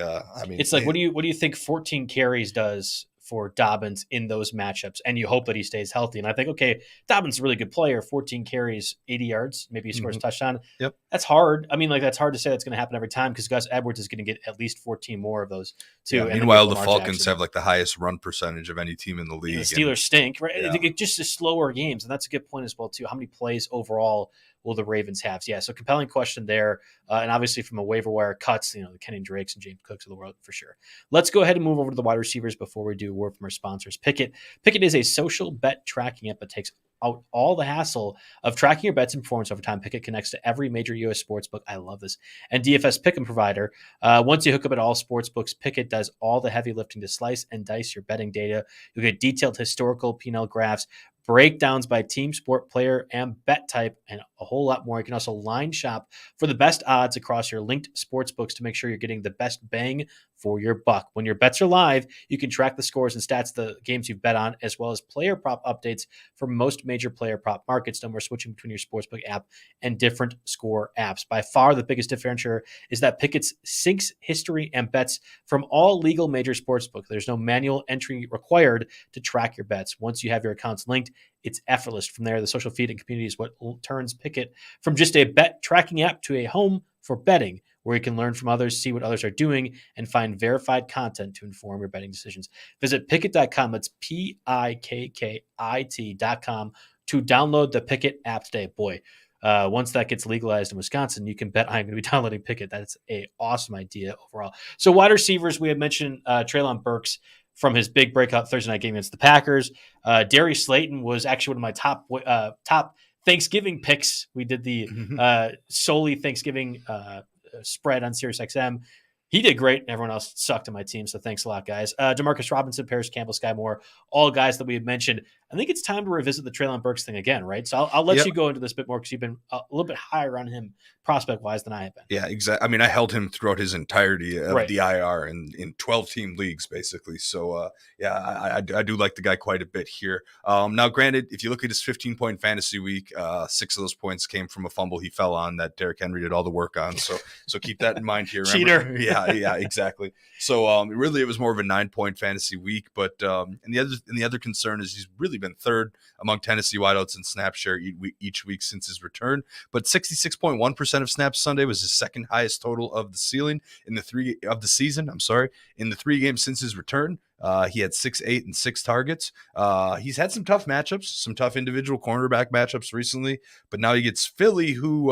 it's like, what do you think 14 carries does for Dobbins in those matchups? And you hope that he stays healthy. And I think, okay, Dobbins is a really good player, 14 carries, 80 yards, maybe he scores a touchdown. Yep. That's hard. I mean, like, that's hard to say that's going to happen every time, because Gus Edwards is going to get at least 14 more of those too. Yeah, meanwhile, the Falcons have like the highest run percentage of any team in the league. And the Steelers stink, right? Yeah. It's just slower games. And that's a good point as well too. How many plays overall will the Ravens have? Yeah, so compelling question there. And obviously from a waiver wire cuts, the Kenny Drakes and James Cooks of the world for sure. Let's go ahead and move over to the wide receivers before we do word from our sponsors. Pickett. Pickett is a social bet tracking app that takes out all the hassle of tracking your bets and performance over time. Pickett connects to every major U.S. sportsbook. I love this. And DFS pick'em provider. Once you hook up at all sportsbooks, Pickett does all the heavy lifting to slice and dice your betting data. You'll get detailed historical P&L graphs, breakdowns by team, sport, player, and bet type, and a whole lot more. You can also line shop for the best odds across your linked sports books to make sure you're getting the best bang for your buck. When your bets are live, you can track the scores and stats of the games you've bet on, as well as player prop updates for most major player prop markets. No more switching between your sportsbook app and different score apps. By far, the biggest differentiator is that Pickett syncs history and bets from all legal major sportsbooks. There's no manual entry required to track your bets. Once you have your accounts linked, it's effortless. From there, the social feed and community is what turns Pickett from just a bet tracking app to a home for betting, where you can learn from others, see what others are doing, and find verified content to inform your betting decisions. Visit Pickett.com. That's Pikkit.com to download the Pickett app today. Boy, once that gets legalized in Wisconsin, you can bet I'm going to be downloading Pickett. That's an awesome idea overall. So wide receivers, we had mentioned Treylon Burks from his big breakout Thursday night game against the Packers. Darius Slayton was actually one of my top Thanksgiving picks. We did the solely Thanksgiving spread on SiriusXM. He did great. Everyone else sucked on my team, so thanks a lot, guys. Demarcus Robinson, Paris Campbell, Sky Moore, all guys that we had mentioned. I think it's time to revisit the Treylon Burks thing again, right? So I'll let you go into this a bit more, because you've been a little bit higher on him prospect-wise than I have been. Yeah, exactly. I mean, I held him throughout his entirety of the IR in 12-team leagues, basically. So, I do like the guy quite a bit here. Now, granted, if you look at his 15-point fantasy week, 6 of those points came from a fumble he fell on that Derrick Henry did all the work on. So keep that in mind here. Cheater. Yeah, exactly. So, really, it was more of a 9-point fantasy week. But and the other concern is he's really been third among Tennessee wideouts in snap share each week since his return. But 66.1% of snaps Sunday was his second highest total of the season. In the 3 games since his return, he had 6, 8, and 6 targets. He's had some tough matchups, some tough individual cornerback matchups recently, but now he gets Philly, who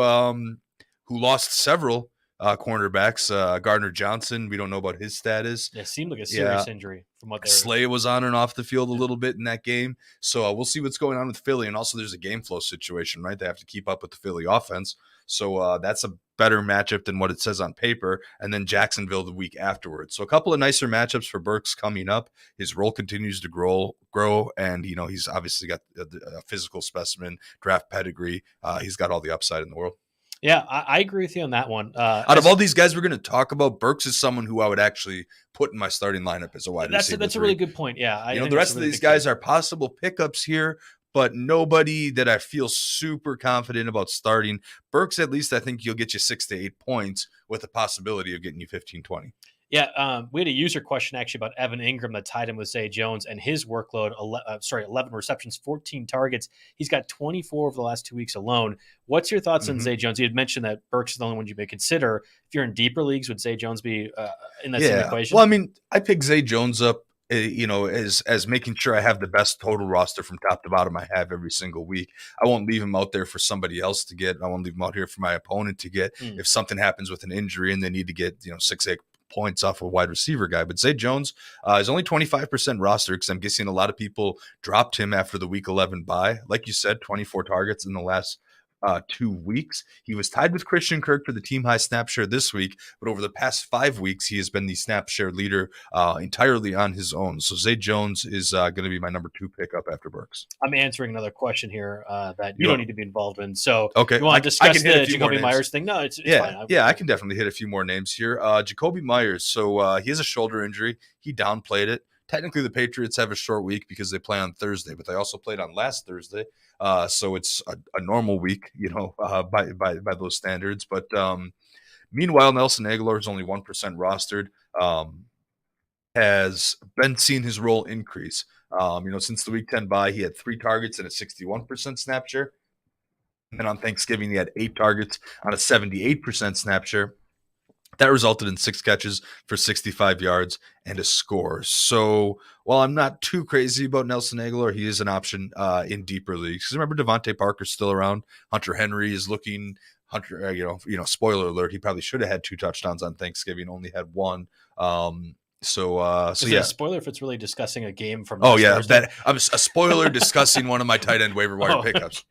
lost several cornerbacks. Gardner Johnson, we don't know about his status. Yeah, it seemed like a serious injury from what they were. Slay was on and off the field a little bit in that game. So we'll see what's going on with Philly. And also there's a game flow situation, right? They have to keep up with the Philly offense. So that's a better matchup than what it says on paper. And then Jacksonville the week afterwards. So a couple of nicer matchups for Burks coming up. His role continues to grow. And, he's obviously got a physical specimen, draft pedigree. He's got all the upside in the world. Yeah, I agree with you on that one. Out of all these guys we're going to talk about, Burks is someone who I would actually put in my starting lineup as a wide receiver. That's a really good point. Yeah, the rest of these guys are possible pickups here, but nobody that I feel super confident about starting. Burks, at least I think you'll get you 6 to 8 points with the possibility of getting you 15, 20. Yeah, we had a user question actually about Evan Ingram that tied him with Zay Jones and his workload. 11 receptions, 14 targets. He's got 24 over the last 2 weeks alone. What's your thoughts on Zay Jones? You had mentioned that Burks is the only one you may consider. If you're in deeper leagues, would Zay Jones be in that same equation? Well, I mean, I picked Zay Jones up as making sure I have the best total roster from top to bottom I have every single week. I won't leave him out there for somebody else to get. I won't leave him out here for my opponent to get. If something happens with an injury and they need to get 6-8 points off a wide receiver guy. But Zay Jones is only 25% roster because I'm guessing a lot of people dropped him after the week 11 bye. Like you said, 24 targets in the last 2 weeks. He was tied with Christian Kirk for the team high snap share this week, but over the past 5 weeks, he has been the snap share leader entirely on his own. So Zay Jones is going to be my number 2 pickup after Burks. I'm answering another question here that you don't need to be involved in. So okay, you want to discuss the Jacoby Myers thing? No, it's fine. I can definitely hit a few more names here. Jacoby Myers. So he has a shoulder injury. He downplayed it. Technically, the Patriots have a short week because they play on Thursday, but they also played on last Thursday. So it's a normal week, by those standards. But meanwhile, Nelson Aguilar is only 1% rostered, has been seeing his role increase. Since the week 10 bye, he had 3 targets and a 61% snap share. And on Thanksgiving, he had 8 targets on a 78% snap share. That resulted in 6 catches for 65 yards and a score. So while I'm not too crazy about Nelson Aguilar, he is an option in deeper leagues. Because remember, Devontae Parker's still around. Hunter Henry is looking. Spoiler alert, he probably should have had 2 touchdowns on Thanksgiving, only had 1. So yeah. A spoiler if it's really discussing a game from. That I'm a spoiler discussing one of my tight end waiver wire pickups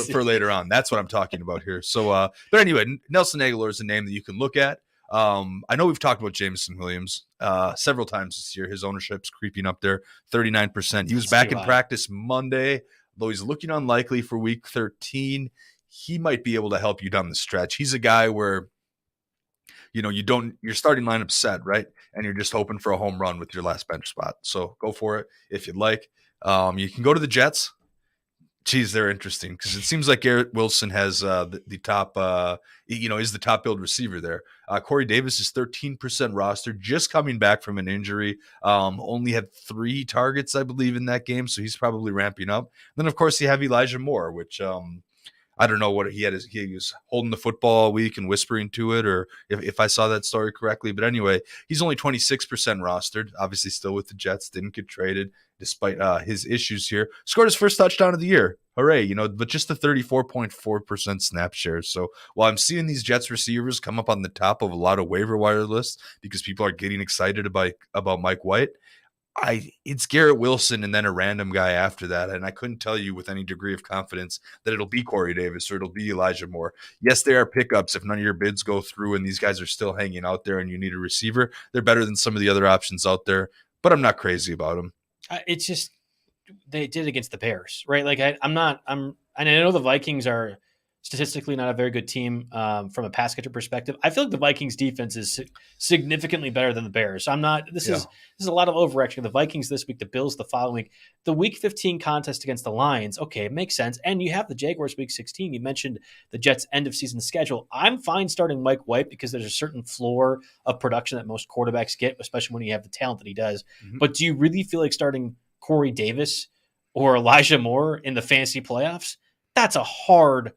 for later on. That's what I'm talking about here. So, but anyway, Nelson Aguilar is a name that you can look at. I know we've talked about Jameson Williams several times this year. His ownership's creeping up there, 39%. He was back in practice Monday, though he's looking unlikely for week 13. He might be able to help you down the stretch. He's a guy where your starting lineup's set, right? And you're just hoping for a home run with your last bench spot. So go for it if you'd like. You can go to the Jets. Geez, they're interesting because it seems like Garrett Wilson has the top, is the top billed receiver there. Corey Davis is 13% rostered, just coming back from an injury. Only had 3 targets, I believe, in that game. So he's probably ramping up. And then, of course, you have Elijah Moore, which I don't know what he had. He was holding the football all week and whispering to it, or if I saw that story correctly. But anyway, he's only 26% rostered. Obviously, still with the Jets. Didn't get traded despite his issues here. Scored his first touchdown of the year. Hooray! But just the 34.4% snap share. So while I'm seeing these Jets receivers come up on the top of a lot of waiver wire lists because people are getting excited about Mike White, it's Garrett Wilson and then a random guy after that. And I couldn't tell you with any degree of confidence that it'll be Corey Davis or it'll be Elijah Moore. Yes, they are pickups. If none of your bids go through and these guys are still hanging out there and you need a receiver, they're better than some of the other options out there, but I'm not crazy about them. It's just, they did against the Bears, right? Like and I know the Vikings are statistically not a very good team from a pass catcher perspective. I feel like the Vikings defense is significantly better than the Bears. So this is a lot of overreaction. The Vikings this week, the Bills the following week, the week 15 contest against the Lions. Okay, it makes sense. And you have the Jaguars week 16. You mentioned the Jets end of season schedule. I'm fine starting Mike White because there's a certain floor of production that most quarterbacks get, especially when you have the talent that he does. Mm-hmm. But do you really feel like starting Corey Davis or Elijah Moore in the fantasy playoffs? That's a hard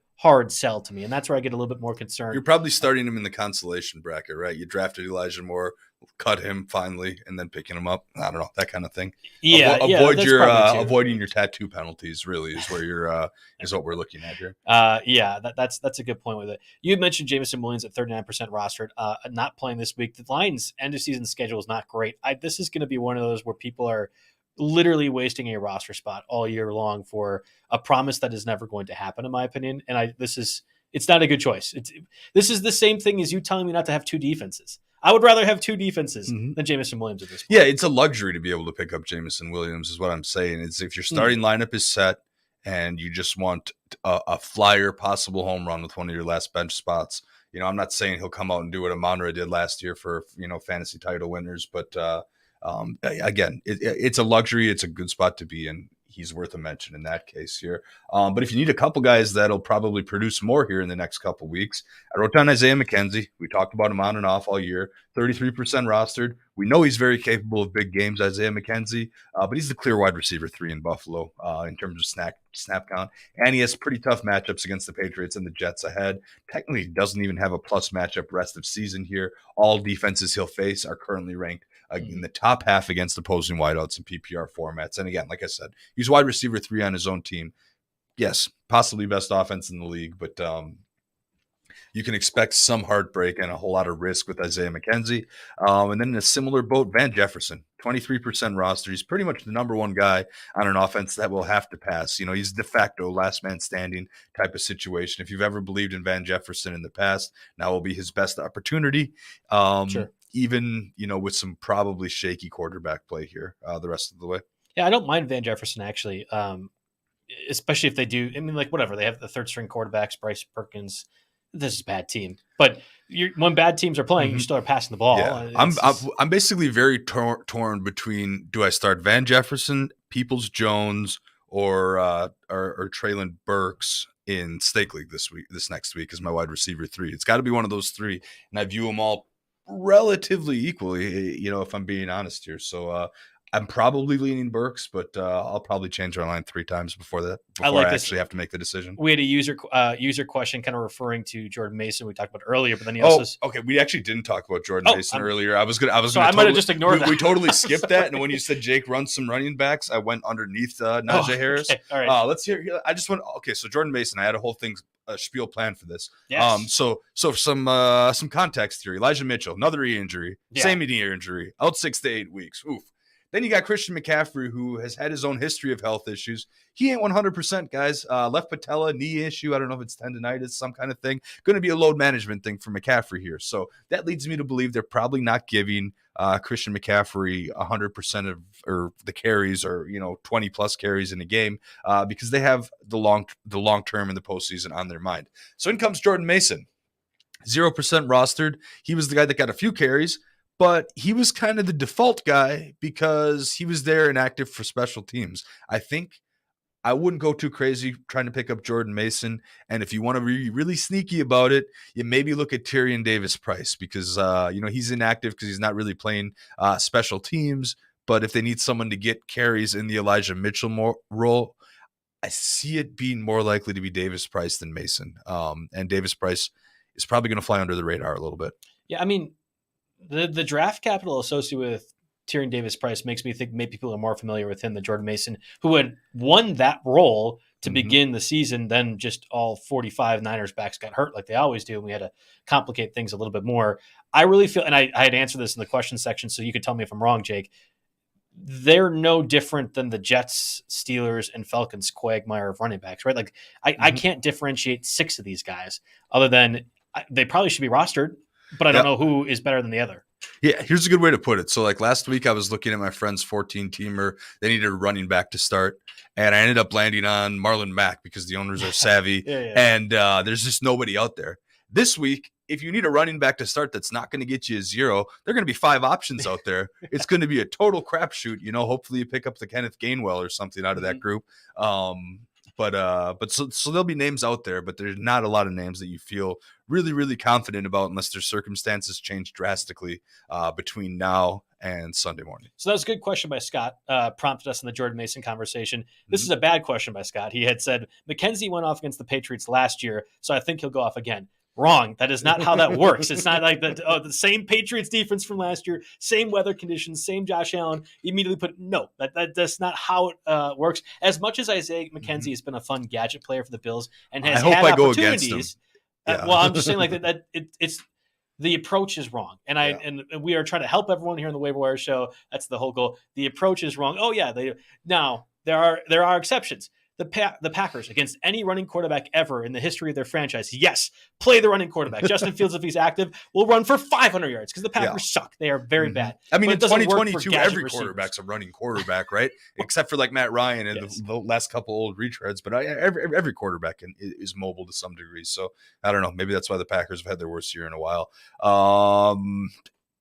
sell to me, and that's where I get a little bit more concerned. You're probably starting him in the consolation bracket, right? You drafted Elijah Moore, cut him finally, and then picking him up. I don't know, that kind of thing. Yeah, avoiding your tattoo penalties really is where you're is what we're looking at here. That's a good point with it. You mentioned Jameson Williams at 39% rostered, not playing this week. The Lions' end of season schedule is not great. This is going to be one of those where people are literally wasting a roster spot all year long for a promise that is never going to happen, in my opinion. And it's not a good choice. This is the same thing as you telling me not to have 2 defenses. I would rather have 2 defenses than Jameson Williams at this point. Yeah, it's a luxury to be able to pick up Jameson Williams is what I'm saying. It's if your starting lineup is set and you just want a flyer possible home run with one of your last bench spots. I'm not saying he'll come out and do what Amon-Ra did last year for, fantasy title winners, but again, it's a luxury. It's a good spot to be in. He's worth a mention in that case here. But if you need a couple guys that'll probably produce more here in the next couple weeks, I wrote down Isaiah McKenzie. We talked about him on and off all year. 33% rostered. We know he's very capable of big games, Isaiah McKenzie, but he's the clear wide receiver 3 in Buffalo in terms of snap count. And he has pretty tough matchups against the Patriots and the Jets ahead. Technically, he doesn't even have a plus matchup rest of season here. All defenses he'll face are currently ranked in the top half against opposing wideouts and PPR formats. And again, like I said, he's wide receiver 3 on his own team. Yes, possibly best offense in the league, but you can expect some heartbreak and a whole lot of risk with Isaiah McKenzie. And then in a similar boat, Van Jefferson, 23% roster. He's pretty much the number one guy on an offense that will have to pass. He's de facto last man standing type of situation. If you've ever believed in Van Jefferson in the past, now will be his best opportunity. Sure. Even, with some probably shaky quarterback play here the rest of the way. Yeah, I don't mind Van Jefferson, actually, especially if they do. I mean, like, whatever. They have the third string quarterbacks, Bryce Perkins. This is a bad team. But when bad teams are playing, you still are passing the ball. Yeah. I'm basically very torn between, do I start Van Jefferson, Peoples-Jones, or Traylon Burks in Stake League this next week as my wide receiver 3. It's got to be one of those 3, and I view them all relatively equally, if I'm being honest here. So I'm probably leaning Burks, but I'll probably change my line 3 times before I actually have to make the decision. We had a user question kind of referring to Jordan Mason we talked about earlier, but then he also okay. We actually didn't talk about Jordan Mason earlier. I might have just ignored that. We totally skipped that, and when you said Jake runs some running backs, I went underneath Najee Harris. Okay. All right. Let's hear. I just went. Okay, so Jordan Mason, I had a whole spiel plan for this. Yes. So some context here. Elijah Mitchell, another knee injury, same knee injury, out 6 to 8 weeks. Oof. Then you got Christian McCaffrey, who has had his own history of health issues. He ain't 100%, guys. Left patella, knee issue. I don't know if it's tendonitis, some kind of thing. Going to be a load management thing for McCaffrey here. So that leads me to believe they're probably not giving Christian McCaffrey 100% of the carries, or 20+ carries in a game because they have the long term in the postseason on their mind. So in comes Jordan Mason, 0% rostered. He was the guy that got a few carries, but he was kind of the default guy because he was there and active for special teams. I think I wouldn't go too crazy trying to pick up Jordan Mason. And if you want to be really sneaky about it, you maybe look at Tyrion Davis-Price because, he's inactive because he's not really playing special teams. But if they need someone to get carries in the Elijah Mitchell role, I see it being more likely to be Davis-Price than Mason. And Davis-Price is probably going to fly under the radar a little bit. Yeah, I mean, the draft capital associated with Tyrion Davis-Price makes me think maybe people are more familiar with him than Jordan Mason, who had won that role to begin the season. Then just all 45 Niners backs got hurt like they always do, and we had to complicate things a little bit more. I really feel, and I had answered this in the question section, so you could tell me if I'm wrong, Jake. They're no different than the Jets, Steelers, and Falcons quagmire of running backs, right? Like I can't differentiate 6 of these guys other than they probably should be rostered, but I don't know who is better than the other. Yeah, here's a good way to put it. So like last week, I was looking at my friend's 14-teamer. They needed a running back to start, and I ended up landing on Marlon Mack because the owners are savvy, and there's just nobody out there. This week, if you need a running back to start that's not going to get you a 0, there are going to be 5 options out there. It's going to be a total crapshoot. Hopefully you pick up the Kenneth Gainwell or something out of that group. But so there'll be names out there, but there's not a lot of names that you feel really, really confident about unless their circumstances change drastically between now and Sunday morning. So that was a good question by Scott, prompted us in the Jordan Mason conversation. This is a bad question by Scott. He had said, McKenzie went off against the Patriots last year, so I think he'll go off again. Wrong. That is not how that works. It's not like the same Patriots defense from last year, same weather conditions, same Josh Allen. Immediately that's not how it works. As much as Isaiah McKenzie has been a fun gadget player for the Bills and has had opportunities. Well, I'm just saying like that. It's the approach is wrong, and we are trying to help everyone here on the Waiver Wire show. That's the whole goal. The approach is wrong. Oh yeah, now there are exceptions. The Packers, against any running quarterback ever in the history of their franchise, yes, play the running quarterback. Justin Fields, if he's active, will run for 500 yards because the Packers suck. They are very bad. I mean, in 2022, every quarterback's a running quarterback, right? Except for like Matt Ryan and the last couple old retreads. But every quarterback is mobile to some degree. So I don't know. Maybe that's why the Packers have had their worst year in a while.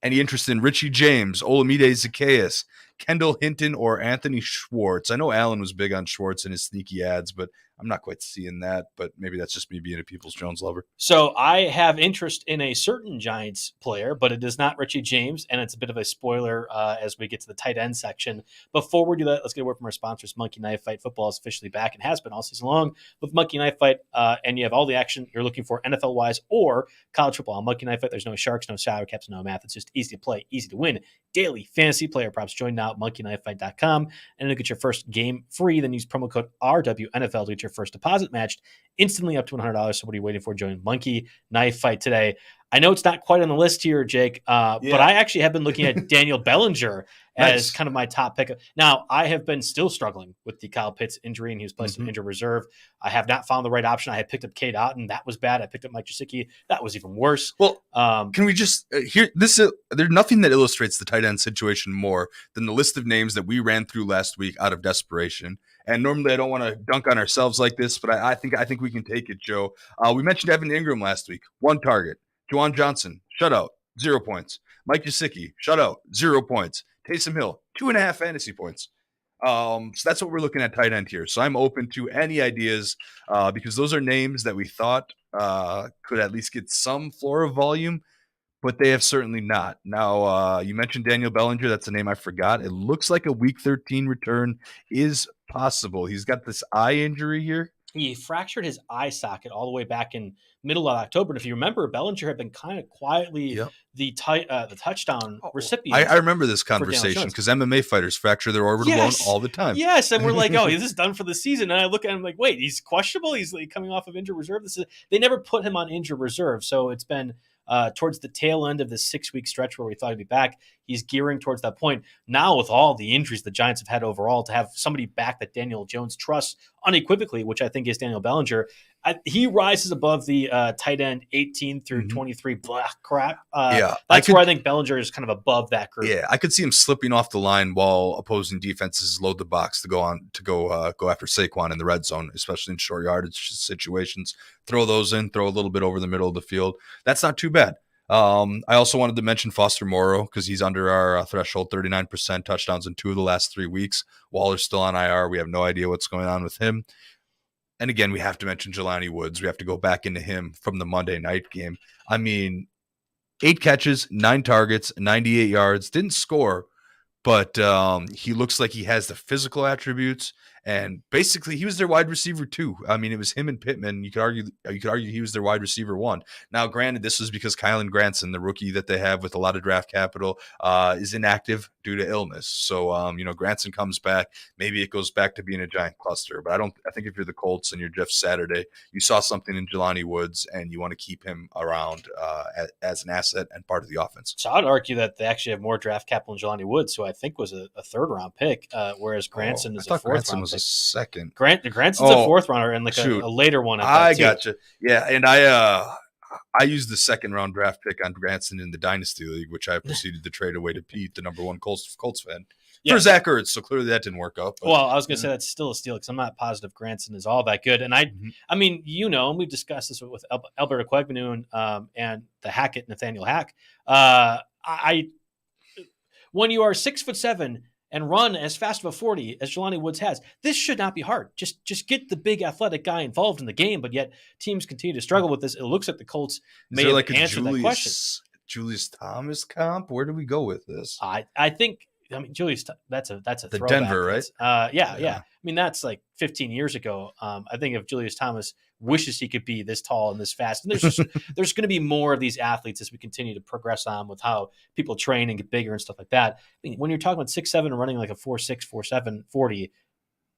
Any interest in Richie James, Olamide Zacchaeus, Kendall Hinton, or Anthony Schwartz? I know Allen was big on Schwartz in his sneaky ads, but I'm not quite seeing that. But maybe that's just me being a Peoples-Jones lover. So I have interest in a certain Giants player, but it is not Richie James, and it's a bit of a spoiler as we get to the tight end section. Before we do that, let's get a word from our sponsors. Monkey Knife Fight Football is officially back and has been all season long with Monkey Knife Fight, and you have all the action you're looking for NFL-wise or college football. On Monkey Knife Fight, there's no sharks, no salary caps, no math. It's just easy to play, easy to win, daily fantasy player props. Join now at monkeyknifefight.com and you'll get your first game free. Then use promo code RWNFL to get your first deposit matched instantly up to $100. So what are you waiting for? Join Monkey Knife Fight today. I know it's not quite on the list here, Jake, but I actually have been looking at Daniel Bellinger as kind of my top pick. Now, I have been still struggling with the Kyle Pitts injury, and he was placed in injured reserve. I have not found the right option. I had picked up Cade Otton. That was bad. I picked up Mike Gesicki. That was even worse. Well, can we just hear this? There's nothing that illustrates the tight end situation more than the list of names that we ran through last week out of desperation. And normally I don't want to dunk on ourselves like this, but I think we can take it, Joe. We mentioned Evan Ingram last week. 1 target. Juwan Johnson, shutout, 0 points. Mike Gesicki, shutout, 0 points. Taysom Hill, 2.5 fantasy points. So that's what we're looking at tight end here. So I'm open to any ideas because those are names that we thought could at least get some floor of volume, but they have certainly not. Now, you mentioned Daniel Bellinger. That's a name I forgot. It looks like a week 13 return is possible. He's got this eye injury here. He fractured his eye socket all the way back in middle of October. And if you remember, Bellinger had been kind of quietly the touchdown recipient. I remember this conversation because MMA fighters fracture their orbital bone all the time. Yes, and we're like, oh, this is done for the season. And I look at him like, wait, he's questionable? He's like coming off of injured reserve? They never put him on injured reserve, so it's been towards the tail end of this 6-week stretch where we thought he'd be back. He's gearing towards that point. Now, with all the injuries the Giants have had overall, to have somebody back that Daniel Jones trusts unequivocally, which I think is Daniel Bellinger, he rises above the tight end 18 through 23 crap. That's where I think Bellinger is kind of above that group. Yeah, I could see him slipping off the line while opposing defenses load the box to go after Saquon in the red zone, especially in short yardage situations. Throw those in, throw a little bit over the middle of the field. That's not too bad. I also wanted to mention Foster Moreau because he's under our threshold, 39% touchdowns in 2 of the last 3 weeks. Waller's still on IR. We have no idea what's going on with him. And again, we have to mention Jelani Woods. We have to go back into him from the Monday night game. I mean, 8 catches, 9 targets, 98 yards, didn't score, but he looks like he has the physical attributes. And basically, he was their wide receiver too. I mean, it was him and Pittman. You could argue he was their wide receiver 1. Now, granted, this was because Kylan Granson, the rookie that they have with a lot of draft capital, is inactive due to illness. So, Granson comes back. Maybe it goes back to being a giant cluster. But I think if you're the Colts and you're Jeff Saturday, you saw something in Jelani Woods and you want to keep him around as an asset and part of the offense. So I'd argue that they actually have more draft capital than Jelani Woods, who I think was a 3rd-round pick, whereas Granson is a 4th-round pick. A second. Granson's a 4th rounder and a later one. I gotcha. Yeah, and I used the 2nd-round draft pick on Granson in the Dynasty League, which I proceeded to trade away to Pete, the number 1 Colts fan, for Zach Ertz. So clearly that didn't work out. Well, I was going to say that's still a steal because I'm not positive Granson is all that good. And I mean, and we've discussed this with Alberto Quagmanoon and the Hackett, Nathaniel Hack. When you are 6'7" and run as fast of a 40 as Jelani Woods has, this should not be hard. Just get the big athletic guy involved in the game, but yet teams continue to struggle with this. It looks like the Colts may have answered that question. Julius Thomas comp? Where do we go with this? I think Julius, that's a the throwback. Denver, right? Yeah. I mean, that's like 15 years ago. I think if Julius Thomas wishes he could be this tall and this fast, and there's going to be more of these athletes as we continue to progress on with how people train and get bigger and stuff like that. I mean, when you're talking about 6'7" and running like a 4'6", 4'7", 40,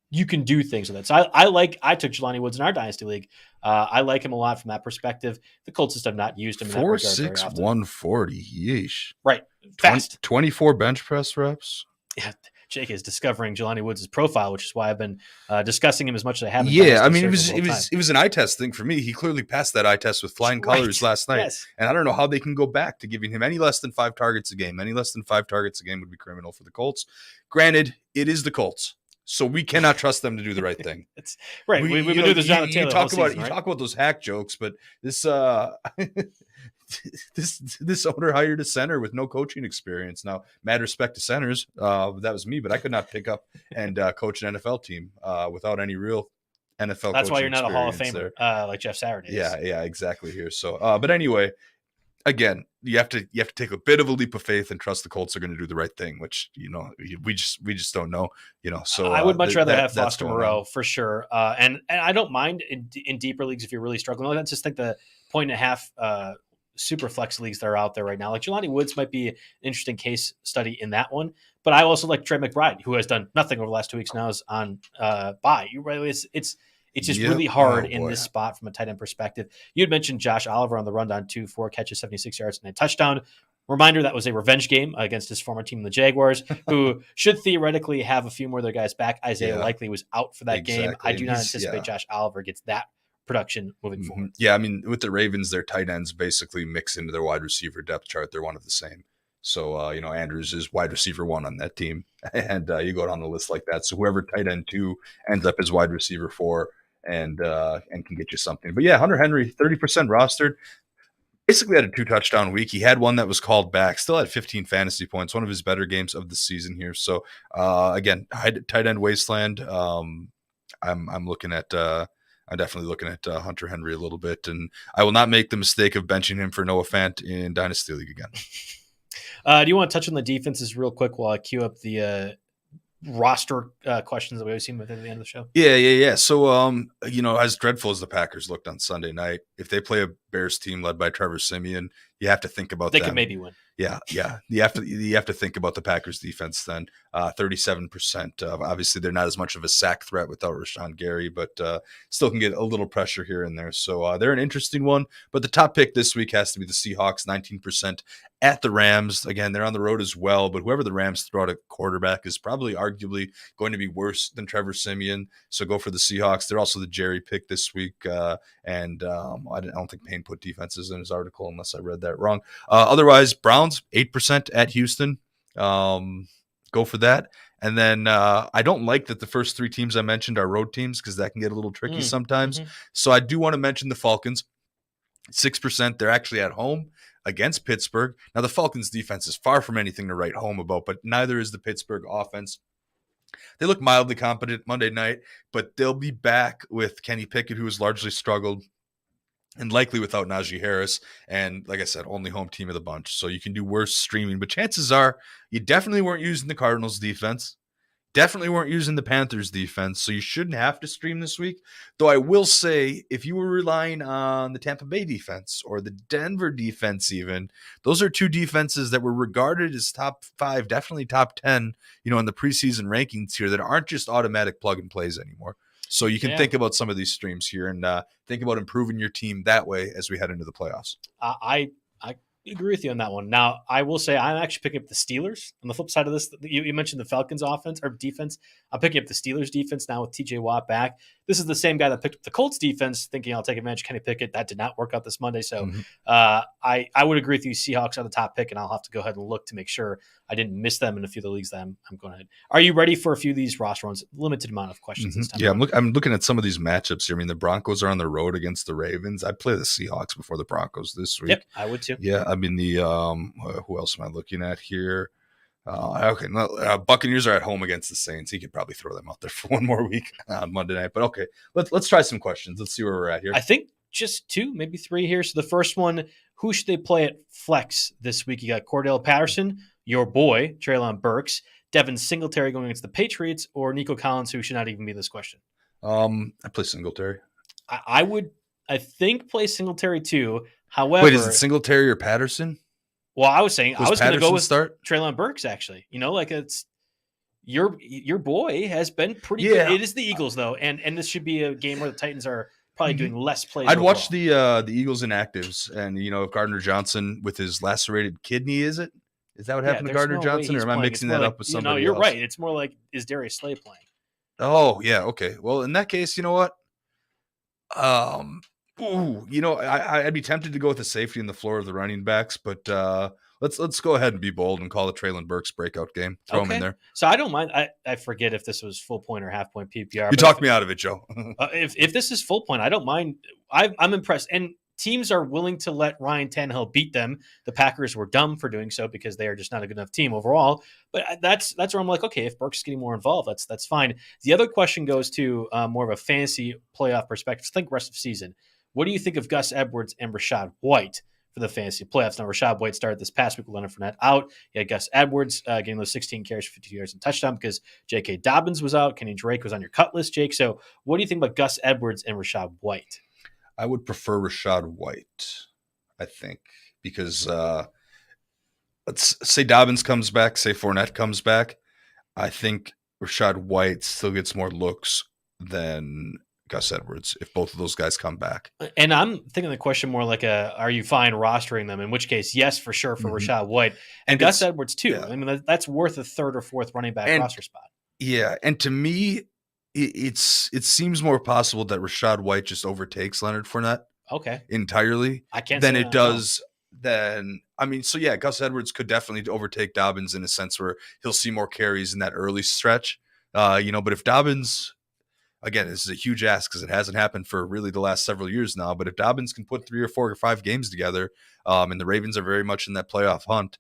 you can do things with it. So I took Jelani Woods in our Dynasty League. I like him a lot from that perspective. The Colts just have not used him in that regard very often. 4'6", 140. Yeesh. Right. Fast. 24 bench press reps. Yeah. Jake is discovering Jelani Woods' profile, which is why I've been discussing him as much as I have. Yeah, I mean, it was an eye test thing for me. He clearly passed that eye test with flying colors last night. Yes. And I don't know how they can go back to giving him any less than 5 targets a game. Any less than 5 targets a game would be criminal for the Colts. Granted, it is the Colts, so we cannot trust them to do the right thing. It's right. We've been doing this Jonathan Taylor. You talk about those hack jokes, but this this owner hired a center with no coaching experience. Now, mad respect to centers, that was me, but I could not pick up and coach an NFL team without any real NFL. That's why you're not a Hall of Famer there. like Jeff Saturday is. Yeah, exactly here. So, but anyway, again, you have to take a bit of a leap of faith and trust the Colts are going to do the right thing, which we just don't know. So I would much rather have Foster Moreau for sure, and I don't mind in deeper leagues if you're really struggling. I just think the 1.5 super flex leagues that are out there right now. Like Jelani Woods might be an interesting case study in that one. But I also like Trey McBride, who has done nothing over the last 2 weeks now, is on bye. It's just really hard in this spot from a tight end perspective. You had mentioned Josh Oliver on the rundown too, 4 catches, 76 yards, and a touchdown. Reminder, that was a revenge game against his former team, the Jaguars, who should theoretically have a few more of their guys back. Isaiah likely was out for that game. I do not anticipate Josh Oliver gets that production moving forward. Yeah, I mean, with the Ravens, their tight ends basically mix into their wide receiver depth chart. They're one of the same. So, Andrews is wide receiver 1 on that team, and you go down the list like that. So whoever tight end 2 ends up as wide receiver 4 and can get you something. But yeah, Hunter Henry, 30% rostered. Basically had a 2-touchdown week. He had one that was called back. Still had 15 fantasy points. One of his better games of the season here. So again, tight end wasteland. I'm definitely looking at Hunter Henry a little bit, and I will not make the mistake of benching him for Noah Fant in Dynasty League again. Do you want to touch on the defenses real quick while I queue up the roster questions that we always see at the end of the show? Yeah. So, as dreadful as the Packers looked on Sunday night, if they play a Bears team led by Trevor Siemian, you have to think about they could maybe win. Yeah. You have to think about the Packers defense then. 37%. Obviously, they're not as much of a sack threat without Rashawn Gary, but still can get a little pressure here and there. So they're an interesting one. But the top pick this week has to be the Seahawks, 19% at the Rams. Again, they're on the road as well, but whoever the Rams throw out at quarterback is probably arguably going to be worse than Trevor Siemian. So go for the Seahawks. They're also the Jerry pick this week. And I don't think Payne put defenses in his article unless I read that wrong. Otherwise, Browns, 8% at Houston. Go for that. And then I don't like that the first 3 teams I mentioned are road teams because that can get a little tricky sometimes. Mm-hmm. So I do want to mention the Falcons, 6%. They're actually at home against Pittsburgh. Now, the Falcons defense is far from anything to write home about, but neither is the Pittsburgh offense. They look mildly competent Monday night, but they'll be back with Kenny Pickett, who has largely struggled, and likely without Najee Harris. And like I said, only home team of the bunch. So you can do worse streaming. But chances are you definitely weren't using the Cardinals defense. Definitely weren't using the Panthers defense. So you shouldn't have to stream this week. Though I will say, if you were relying on the Tampa Bay defense or the Denver defense even, those are 2 defenses that were regarded as top 5, definitely top 10, in the preseason rankings here that aren't just automatic plug and plays anymore. So you can think about some of these streams here and think about improving your team that way as we head into the playoffs. I agree with you on that one. Now, I will say I'm actually picking up the Steelers. On the flip side of this, you mentioned the Falcons offense or defense. I'm picking up the Steelers defense now with TJ Watt back. This is the same guy that picked up the Colts defense, thinking I'll take advantage of Kenny Pickett. That did not work out this Monday. So I would agree with you. Seahawks are the top pick, and I'll have to go ahead and look to make sure I didn't miss them in a few of the leagues that I'm going ahead. Are you ready for a few of these roster runs? Limited amount of questions this time. Yeah, I'm looking at some of these matchups here. I mean, the Broncos are on the road against the Ravens. I'd play the Seahawks before the Broncos this week. Yep, I would too. Yeah, I mean, the who else am I looking at here? Buccaneers are at home against the Saints. He could probably throw them out there for one more week on Monday night. But okay, let's try some questions. Let's see where we're at here. I think just 2, maybe 3 here. So the first one, who should they play at flex this week? You got Cordell Patterson, your boy, Treylon Burks, Devin Singletary going against the Patriots, or Nico Collins, who should not even be this question? I play Singletary. I would, I think, play Singletary too. However, wait, is it Singletary or Patterson? Well, I was saying I was going to go with start? Treylon Burks. Actually, it's your boy has been pretty good. It is the Eagles though, and this should be a game where the Titans are probably doing less plays. I'd watch the Eagles inactives, and if Gardner Johnson with his lacerated kidney, is that what happened to Gardner Johnson, or am I mixing that up with somebody? No, you're else? Right. It's more like, is Darius Slay playing? Oh yeah, okay. Well, in that case, you know what? I'd be tempted to go with the safety in the floor of the running backs, but let's go ahead and be bold and call it Treylon Burks' breakout game. Throw him in there. So I don't mind. I forget if this was full point or half point PPR. You talked me out of it, Joe. If this is full point, I don't mind. I'm impressed. And teams are willing to let Ryan Tannehill beat them. The Packers were dumb for doing so because they are just not a good enough team overall. But that's where I'm like, okay, if Burks is getting more involved, that's fine. The other question goes to more of a fantasy playoff perspective. Think rest of season. What do you think of Gus Edwards and Rashad White for the fantasy playoffs? Now, Rashad White started this past week with Leonard Fournette out. You had Gus Edwards getting those 16 carries for 52 yards and touchdown because J.K. Dobbins was out. Kenny Drake was on your cut list, Jake. So what do you think about Gus Edwards and Rashad White? I would prefer Rashad White, I think. because let's say Dobbins comes back, say Fournette comes back. I think Rachaad White still gets more looks than Gus Edwards if both of those guys come back. And I'm thinking the question more like are you fine rostering them? In which case, yes, for sure for Rachaad White and Gus Edwards too. Yeah. I mean, that's worth a third or fourth running back roster spot. Yeah, and to me, it seems more possible that Rachaad White just overtakes Leonard Fournette. Okay. Entirely. I can't. Than it does. Then I mean, so yeah, Gus Edwards could definitely overtake Dobbins in a sense where he'll see more carries in that early stretch. But if Dobbins, again, this is a huge ask because it hasn't happened for really the last several years now. But if Dobbins can put 3 or 4 or 5 games together, and the Ravens are very much in that playoff hunt,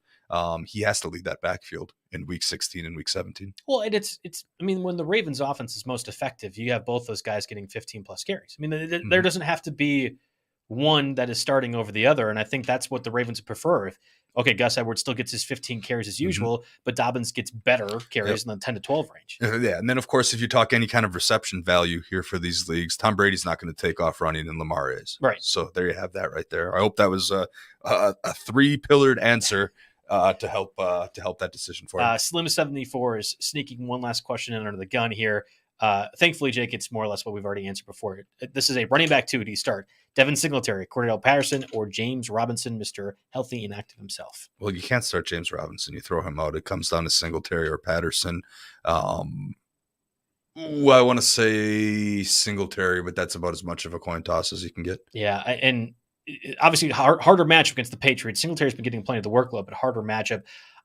he has to lead that backfield in week 16 and week 17. Well, and it's. I mean, when the Ravens' offense is most effective, you have both those guys getting 15 plus carries. I mean, there doesn't have to be one that is starting over the other, and I think that's what the Ravens prefer. If Gus Edwards still gets his 15 carries as usual, but Dobbins gets better carries in the 10 to 12 range. Yeah, and then of course, if you talk any kind of reception value here for these leagues, Tom Brady's not going to take off running, and Lamar is. Right. So there you have that right there. I hope that was a 3-pillared answer to help that decision for you. Slim74 is sneaking one last question in under the gun here. Thankfully, Jake, it's more or less what we've already answered before. This is a running back 2. Do you start Devin Singletary, Cordell Patterson, or James Robinson, Mr. Healthy and Active himself? Well, you can't start James Robinson. You throw him out. It comes down to Singletary or Patterson. I want to say Singletary, but that's about as much of a coin toss as you can get. Yeah, and obviously harder matchup against the Patriots. Singletary's been getting plenty of the workload, but harder matchup.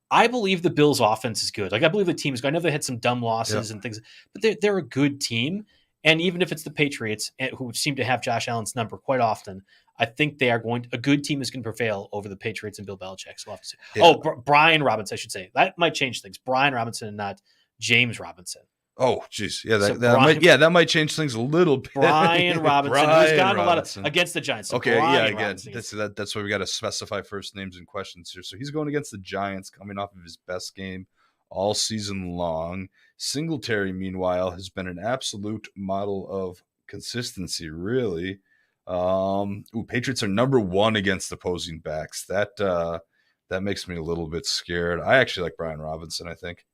I believe the Bills' offense is good. Like, I believe the team is good. I know they had some dumb losses and things, but they're a good team. And even if it's the Patriots, who seem to have Josh Allen's number quite often, I think a good team is going to prevail over the Patriots and Bill Belichick. So we'll have to see. Yeah. Brian Robinson, I should say. That might change things. Brian Robinson and not James Robinson. Oh, geez. Yeah, that might change things a little bit. Brian Robinson, who's gotten a lot of against the Giants. So okay, Brian again, that's why we got to specify first names and questions here. So he's going against the Giants, coming off of his best game all season long. Singletary, meanwhile, has been an absolute model of consistency, really. Patriots are number 1 against opposing backs. That makes me a little bit scared. I actually like Brian Robinson, I think.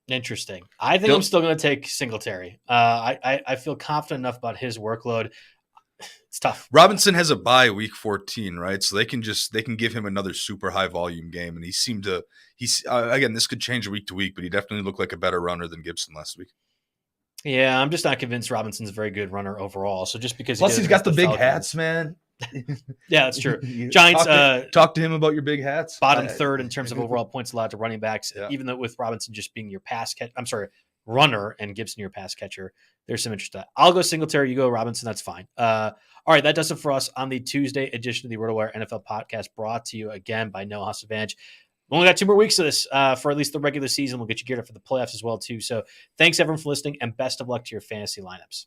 Interesting. I think I'm still going to take Singletary. I feel confident enough about his workload. It's tough. Robinson has a bye week 14, right? So they can give him another super high volume game, and again, this could change week to week, but he definitely looked like a better runner than Gibson last week. Yeah, I'm just not convinced Robinson's a very good runner overall. So just because he's got the big hats, man. Yeah, that's true. Giants. Talk to him about your big hats. Bottom third in terms of overall points allowed to running backs. Yeah. Even though with Robinson just being your runner and Gibson your pass catcher, there's some interest. I'll go Singletary. You go Robinson. That's fine. All right, that does it for us on the Tuesday edition of the RotoWire NFL podcast, brought to you again by No House Advantage. We only got 2 more weeks of this for at least the regular season. We'll get you geared up for the playoffs as well too. So thanks everyone for listening, and best of luck to your fantasy lineups.